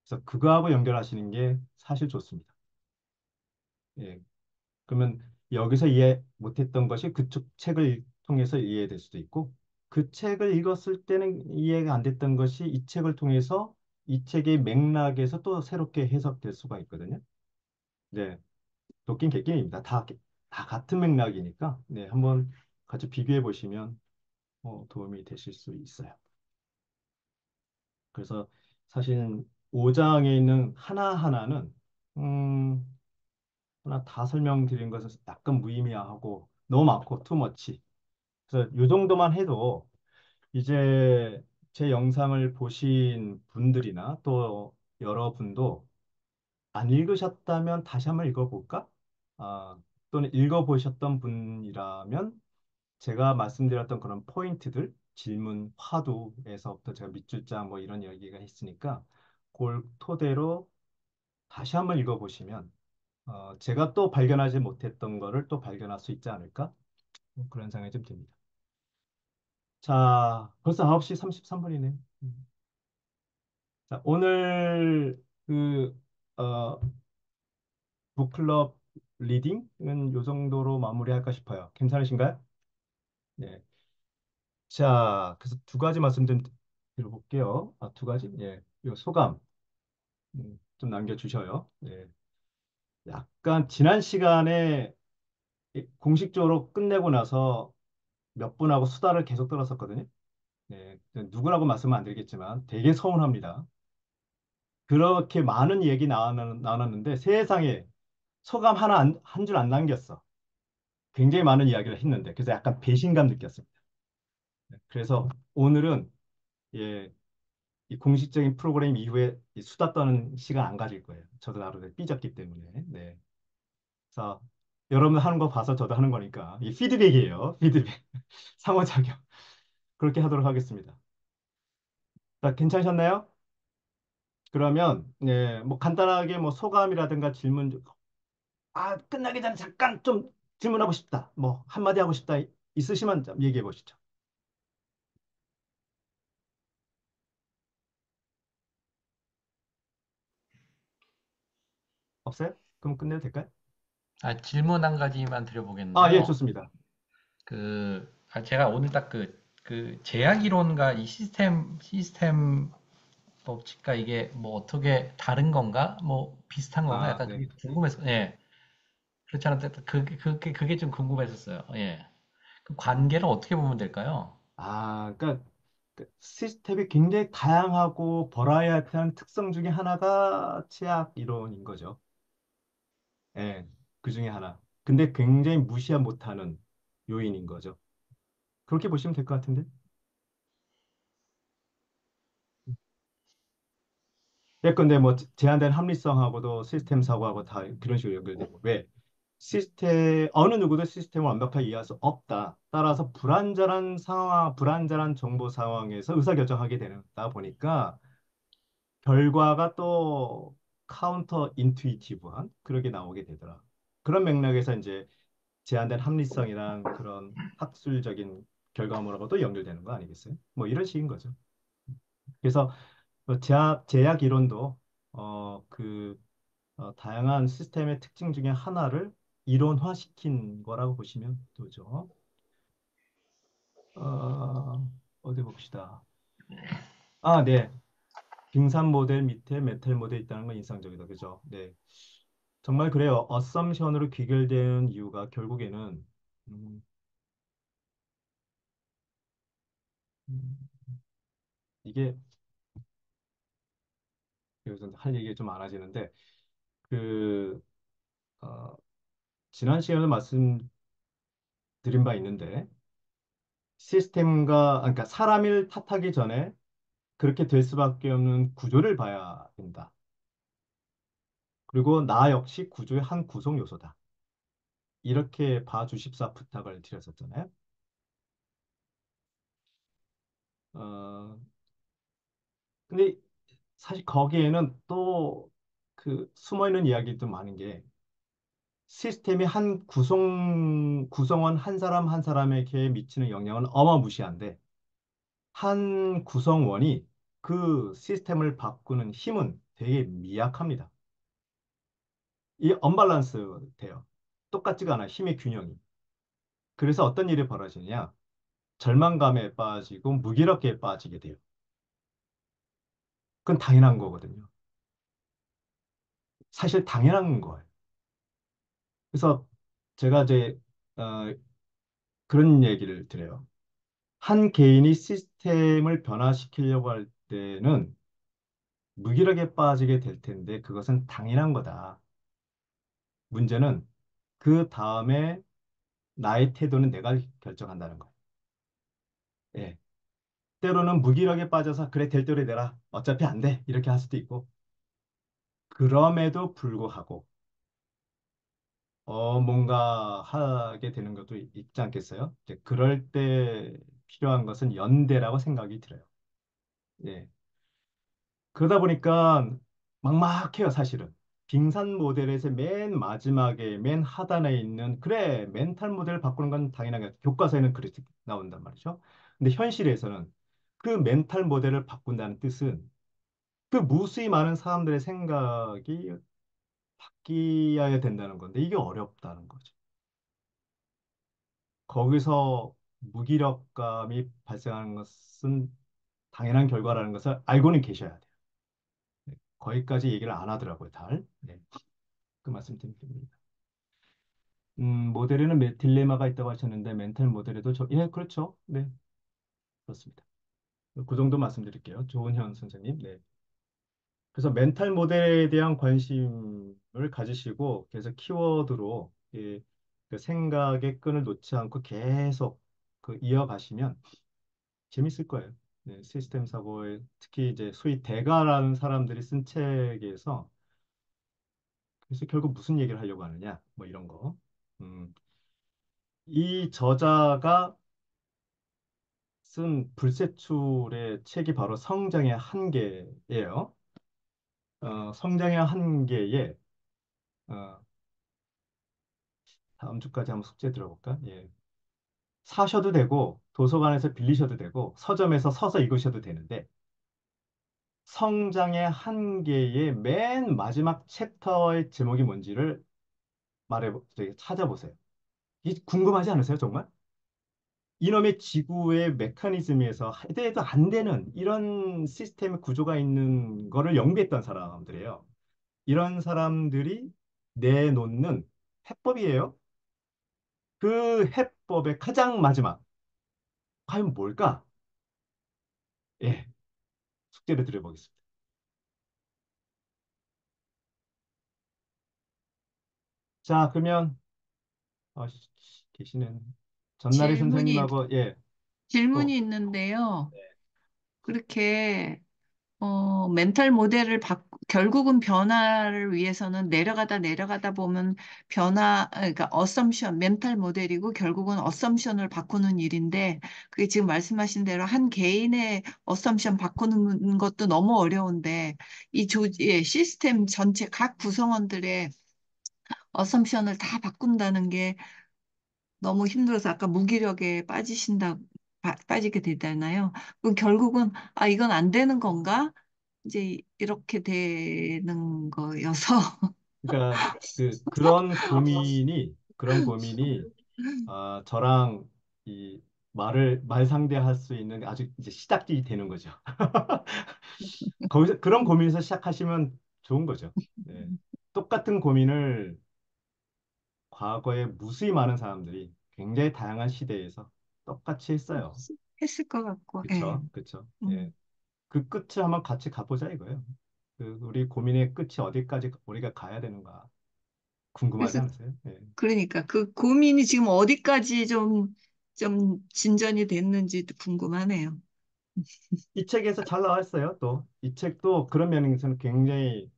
그래서 그거하고 연결하시는 게 사실 좋습니다. 예. 그러면 여기서 이해 못했던 것이 그쪽 책을 통해서 이해될 수도 있고, 그 책을 읽었을 때는 이해가 안 됐던 것이 이 책을 통해서 이 책의 맥락에서 또 새롭게 해석될 수가 있거든요. 네, 도끼는 객끼입니다. 다 같은 맥락이니까, 네, 한번 같이 비교해 보시면 도움이 되실 수 있어요. 그래서 사실 5장에 있는 하나하나는 음, 하나 다 설명드린 것은 약간 무의미하고 너무 많고 투머치. 그래서 이 정도만 해도 이제 제 영상을 보신 분들이나 또 여러분도 안 읽으셨다면 다시 한번 읽어볼까? 아, 또는 읽어보셨던 분이라면 제가 말씀드렸던 그런 포인트들, 질문, 화두에서부터 제가 밑줄 자 뭐 이런 이야기가 있으니까 그걸 토대로 다시 한번 읽어보시면 제가 또 발견하지 못했던 거를 또 발견할 수 있지 않을까? 뭐 그런 생각이 좀 듭니다. 자, 벌써 9시 33분이네. 자, 오늘 그 어, 북클럽 리딩은 요 정도로 마무리할까 싶어요. 괜찮으신가요? 네. 자, 그래서 두 가지 말씀 좀 드려볼게요. 아, 두 가지? 예. 요 소감 좀 남겨주셔요. 예. 약간 지난 시간에 공식적으로 끝내고 나서 몇 분하고 수다를 계속 떨었었거든요. 네. 누구라고 말씀은 안 드리겠지만 되게 서운합니다. 그렇게 많은 얘기 나눴는데 세상에 소감 하나 한 줄 안 남겼어. 굉장히 많은 이야기를 했는데 그래서 약간 배신감 느꼈습니다. 네, 그래서 오늘은 예, 이 공식적인 프로그램 이후에 이 수다 떠는 시간 안 가질 거예요. 저도 나름대로 삐졌기 때문에. 네. 그래서 여러분 하는 거 봐서 저도 하는 거니까 이 피드백이에요. 피드백. 상호작용. 그렇게 하도록 하겠습니다. 자, 괜찮으셨나요? 그러면 네, 뭐 간단하게 뭐 소감이라든가 질문 끝나기 전에 잠깐 좀 질문하고 싶다. 뭐 한마디 하고 싶다. 있으시면 좀 얘기해 보시죠. 없어요? 그럼 끝내도 될까요? 질문 한 가지만 아, 예, 드려보겠는데요. 좋습니다. 제가 오늘 딱 제약 이론과 이 시스템 법칙과 이게 뭐 어떻게 다른 건가? 뭐 비슷한 건가? 아, 약간 네. 그게 궁금해서, 예. 그렇지 않은데, 그게 좀 궁금했었어요. 예. 그 관계를 어떻게 보면 될까요? 그러니까 그 시스템이 굉장히 다양하고 버라이어티한 특성 중에 하나가 최악 이론인 거죠. 예, 그 중에 하나. 근데 굉장히 무시 못하는 요인인 거죠. 그렇게 보시면 될 것 같은데. 예컨대 뭐 제한된 합리성하고도 시스템 사고하고 다 그런 식으로 연결되고 왜? 어느 누구도 시스템을 완벽하게 이해할 수 없다. 따라서 불완전한 상황, 불완전한 정보 상황에서 의사결정하게 되다 보니까 결과가 또 카운터 인투이티브한 그렇게 나오게 되더라. 그런 맥락에서 이제 제한된 합리성이랑 그런 학술적인 결과물하고도 연결되는 거 아니겠어요? 뭐 이런 식인 거죠. 그래서 제약 이론도 다양한 시스템의 특징 중에 하나를 이론화시킨 거라고 보시면 되죠. 어디 봅시다. 네. 빙산 모델 밑에 메탈 모델 있다는 건 인상적이다. 그죠? 네. 정말 그래요. 어썸션으로 귀결되는 이유가 결국에는 음, 음, 이게 여기서 할 얘기가 좀 많아지는데 그 어, 지난 시간에 말씀드린 바 있는데 그러니까 사람을 탓하기 전에 그렇게 될 수밖에 없는 구조를 봐야 된다. 그리고 나 역시 구조의 한 구성 요소다. 이렇게 봐주십사 부탁을 드렸었잖아요. 어, 근데 사실 거기에는 또 그 숨어있는 이야기도 많은 게 시스템이 한 구성원 한 사람 한 사람에게 미치는 영향은 어마무시한데 한 구성원이 그 시스템을 바꾸는 힘은 되게 미약합니다. 이 언밸런스 돼요. 똑같지가 않아요. 힘의 균형이. 그래서 어떤 일이 벌어지냐? 절망감에 빠지고 무기력에 빠지게 돼요. 그건 당연한 거거든요. 사실 당연한 거예요. 그래서 제가 이제 어, 그런 얘기를 드려요. 한 개인이 시스템을 변화시키려고 할 때는 무기력에 빠지게 될 텐데 그것은 당연한 거다. 문제는 그 다음에 나의 태도는 내가 결정한다는 거예요. 예. 때로는 무기력에 빠져서 그래 될 대로 내라. 어차피 안 돼. 이렇게 할 수도 있고. 그럼에도 불구하고 뭔가 하게 되는 것도 있지 않겠어요? 이제 그럴 때 필요한 것은 연대라고 생각이 들어요. 예. 그러다 보니까 막막해요, 사실은. 빙산 모델에서 맨 마지막에 맨 하단에 있는 그래 멘탈 모델을 바꾸는 건 당연하게 교과서에는 그렇게 나온단 말이죠. 근데 현실에서는 그 멘탈 모델을 바꾼다는 뜻은 그 무수히 많은 사람들의 생각이 바뀌어야 된다는 건데 이게 어렵다는 거죠. 거기서 무기력감이 발생하는 것은 당연한 결과라는 것을 알고는 계셔야 돼요. 네, 거기까지 얘기를 안 하더라고요, 달. 네, 그 말씀 드립니다. 모델에는 딜레마가 있다고 하셨는데 멘탈 모델에도 예, 그렇죠. 네, 그렇습니다. 그 정도 말씀드릴게요. 조은현 선생님. 네. 그래서 멘탈 모델에 대한 관심을 가지시고 계속 키워드로 예, 그 생각의 끈을 놓지 않고 계속 그 이어가시면 재밌을 거예요. 네, 시스템 사고에 특히 이제 소위 대가라는 사람들이 쓴 책에서 그래서 결국 무슨 얘기를 하려고 하느냐 뭐 이런 거. 이 저자가 쓴 불세출의 책이 바로 성장의 한계예요. 성장의 한계에 어, 다음 주까지 한번 숙제 들어볼까? 예. 사셔도 되고 도서관에서 빌리셔도 되고 서점에서 서서 읽으셔도 되는데 성장의 한계의 맨 마지막 챕터의 제목이 뭔지를 찾아보세요. 이게 궁금하지 않으세요, 정말? 이놈의 지구의 메커니즘에서 해도 안 되는 이런 시스템의 구조가 있는 거를 연구했던 사람들이에요. 이런 사람들이 내놓는 해법이에요. 그 해법의 가장 마지막, 과연 뭘까? 예, 숙제를 드려보겠습니다. 자, 그러면 계시는 전나리 질문이, 선생님하고 예, 질문이 또 있는데요. 그렇게, 멘탈 모델을 결국은 변화를 위해서는 내려가다 내려가다 보면 그러니까 어썸션, 멘탈 모델이고 결국은 어썸션을 바꾸는 일인데 그게 지금 말씀하신 대로 한 개인의 어썸션 바꾸는 것도 너무 어려운데 시스템 전체 각 구성원들의 어썸션을 다 바꾼다는 게 너무 힘들어서 아까 무기력에 빠지게 되잖아요. 그럼 결국은, 아, 이건 안 되는 건가? 이제 이렇게 되는 거여서. 그러니까 그런 고민이 저랑 이 말 상대할 수 있는 아주 이제 시작이 되는 거죠. 거기서 그런 고민에서 시작하시면 좋은 거죠. 네. 똑같은 고민을 과거에 무수히 많은 사람들이 굉장히 다양한 시대에서 똑같이 했어요. 했을 것 같고, 예. 그쵸? 그쵸? 예. 음. 그 끝을 한번 같이 가보자 이거예요. 우리 고민의 끝이 어디까지 우리가 가야 되는가 궁금하지 그래서, 않으세요? 예. 그러니까 그 고민이 지금 어디까지 좀 진전이 됐는지도 궁금하네요. 이 책에서 잘 나와 있어요. 또 이 책도 그런 면에서는 굉장히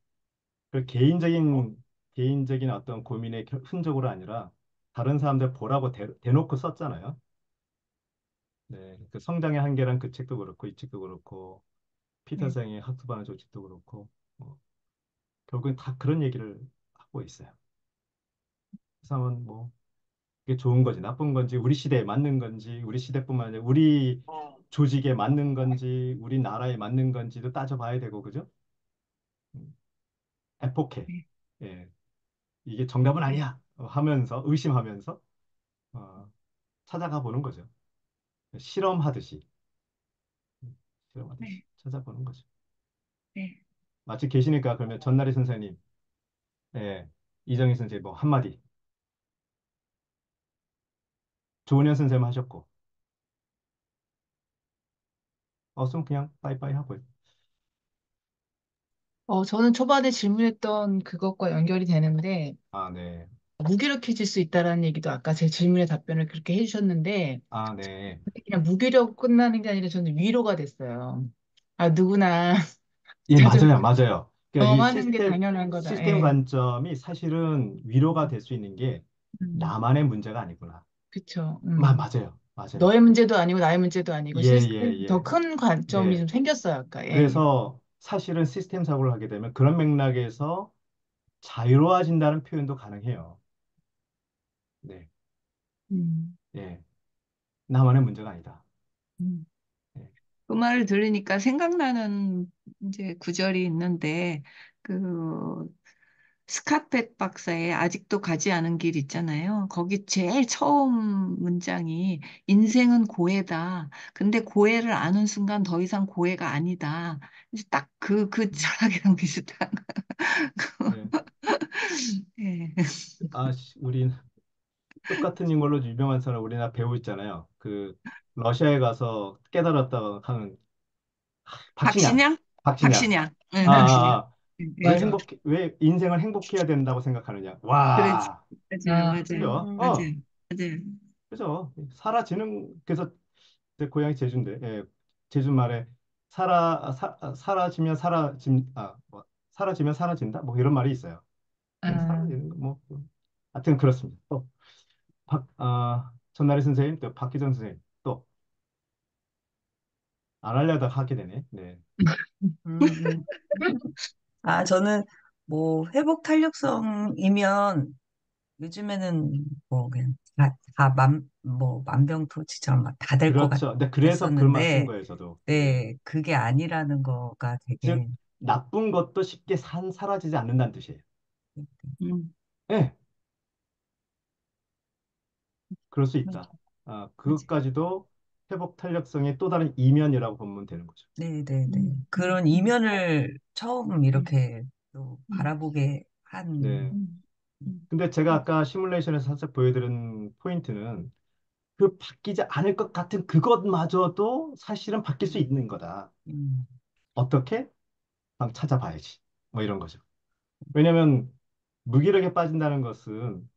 그 개인적인 어떤 고민의 흔적으로 아니라 다른 사람들 보라고 대놓고 썼잖아요. 네, 그 성장의 한계란 그 책도 그렇고 이 책도 그렇고 네. 피터성의 학습하는 조직도 그렇고 결국엔 다 그런 얘기를 하고 있어요. 그래서 한번 뭐 이게 좋은 건지 나쁜 건지 우리 시대에 맞는 건지 우리 시대뿐만 아니라 우리 조직에 맞는 건지 우리 나라에 맞는 건지도 따져봐야 되고 그죠? 음, 에포케 네. 예, 이게 정답은 아니야 하면서 의심하면서 어, 찾아가 보는 거죠. 실험하듯이 실험하듯이 네. 찾아보는 거죠. 네. 마치 계시니까 그러면 전나리 선생님, 예, 이정희 선생님 뭐 한마디, 조은현 선생님 하셨고, 없으면 그냥 빠이빠이 하고요. 저는 초반에 질문했던 그것과 연결이 되는데, 아, 네. 무기력해질 수 있다라는 얘기도 아까 제 질문에 답변을 그렇게 해주셨는데, 아, 네. 그냥 무기력 끝나는 게 아니라 저는 위로가 됐어요. 아, 누구나 예, 자주 맞아요, 맞아요. 그러니까 이 경험하는 게 당연한 거다. 시스템 예. 관점이 사실은 위로가 될 수 있는 게 음, 나만의 문제가 아니구나. 그쵸. 맞아요, 맞아요. 너의 문제도 아니고 나의 문제도 아니고 예, 예, 시스템 더 예. 큰 관점이 네. 좀 생겼어요, 아까. 예. 그래서 사실은 시스템 사고를 하게 되면 그런 맥락에서 자유로워진다는 표현도 가능해요. 네, 음, 예. 나만의 문제가 아니다. 음, 예. 그 말을 들으니까 생각나는 이제 구절이 있는데, 그 스카펫 박사의 아직도 가지 않은 길 있잖아요. 거기 제일 처음 문장이 인생은 고해다. 근데 고해를 아는 순간 더 이상 고해가 아니다. 이제 딱 그 철학이랑 비슷한. 네. 예. 우리 똑같은 인물로 유명한 사람 우리나라 배우 있잖아요. 그 러시아에 가서 깨달았다고 하는 박신양. 박신양? 박신양. 박신양. 응, 아, 아, 박신양. 아. 왜 맞아. 왜 인생을 행복해야 된다고 생각하느냐? 그렇지. 와, 맞아요, 아, 맞아요, 그죠? 맞아요, 맞아요. 그죠? 사라지는 그래서 제 고향이 제주인데, 예, 제주 말에 사라지면 뭐, 사라지면 사라진다? 뭐 이런 말이 있어요. 예, 아, 사라지는 거 뭐, 하여튼 그렇습니다. 또 전나래 선생님, 또 박기정 선생님, 또 안 하려다 하게 되네. 네. 음, 저는 뭐 회복 탄력성이면 요즘에는 뭐 그냥 뭐 만병통치처럼 다 될 것 그렇죠. 근데 그래서 그 말 쓴 같았었는데, 거예요, 저도. 예. 네, 그게 아니라는 거가 즉, 되게, 나쁜 것도 쉽게 사라지지 않는다는 뜻이에요. 음, 예, 그럴 수 맞- 있다. 맞아요. 그것까지도 회복 탄력성의 또 다른 이면이라고 보면 되는 거죠. 네, 네, 네. 음, 그런 음, 이면을 처음 음, 이렇게 또 음, 바라보게 한, 네. 음, 음, 근데 제가 아까 시뮬레이션에서 살짝 보여드린 포인트는 그 바뀌지 않을 것 같은 그것마저도 사실은 바뀔 수 음, 있는 거다. 음, 어떻게? 한번 찾아봐야지. 뭐 이런 거죠. 왜냐면 무기력에 빠진다는 것은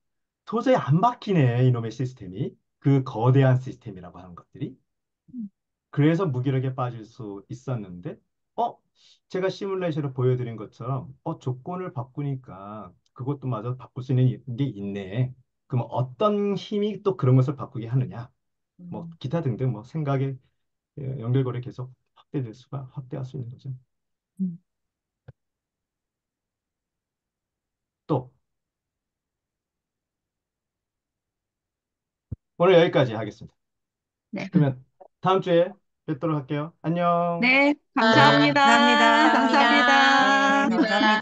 도저히 안 바뀌네, 이놈의 시스템이. 그 거대한 시스템이라고 하는 것들이. 그래서 무기력에 빠질 수 있었는데, 어? 제가 시뮬레이션을 보여드린 것처럼, 조건을 바꾸니까 그것도 마저 바꿀 수 있는 게 있네. 그럼 어떤 힘이 또 그런 것을 바꾸게 하느냐? 뭐, 음, 기타 등등 뭐 생각의 연결고리 계속 확대할 수 있는 거죠. 음. 또, 오늘 여기까지 하겠습니다. 네. 그러면 다음 주에 뵙도록 할게요. 안녕. 네, 아, 네. 감사합니다. 감사합니다. 감사합니다. 네, 감사합니다. 감사합니다. 감사합니다.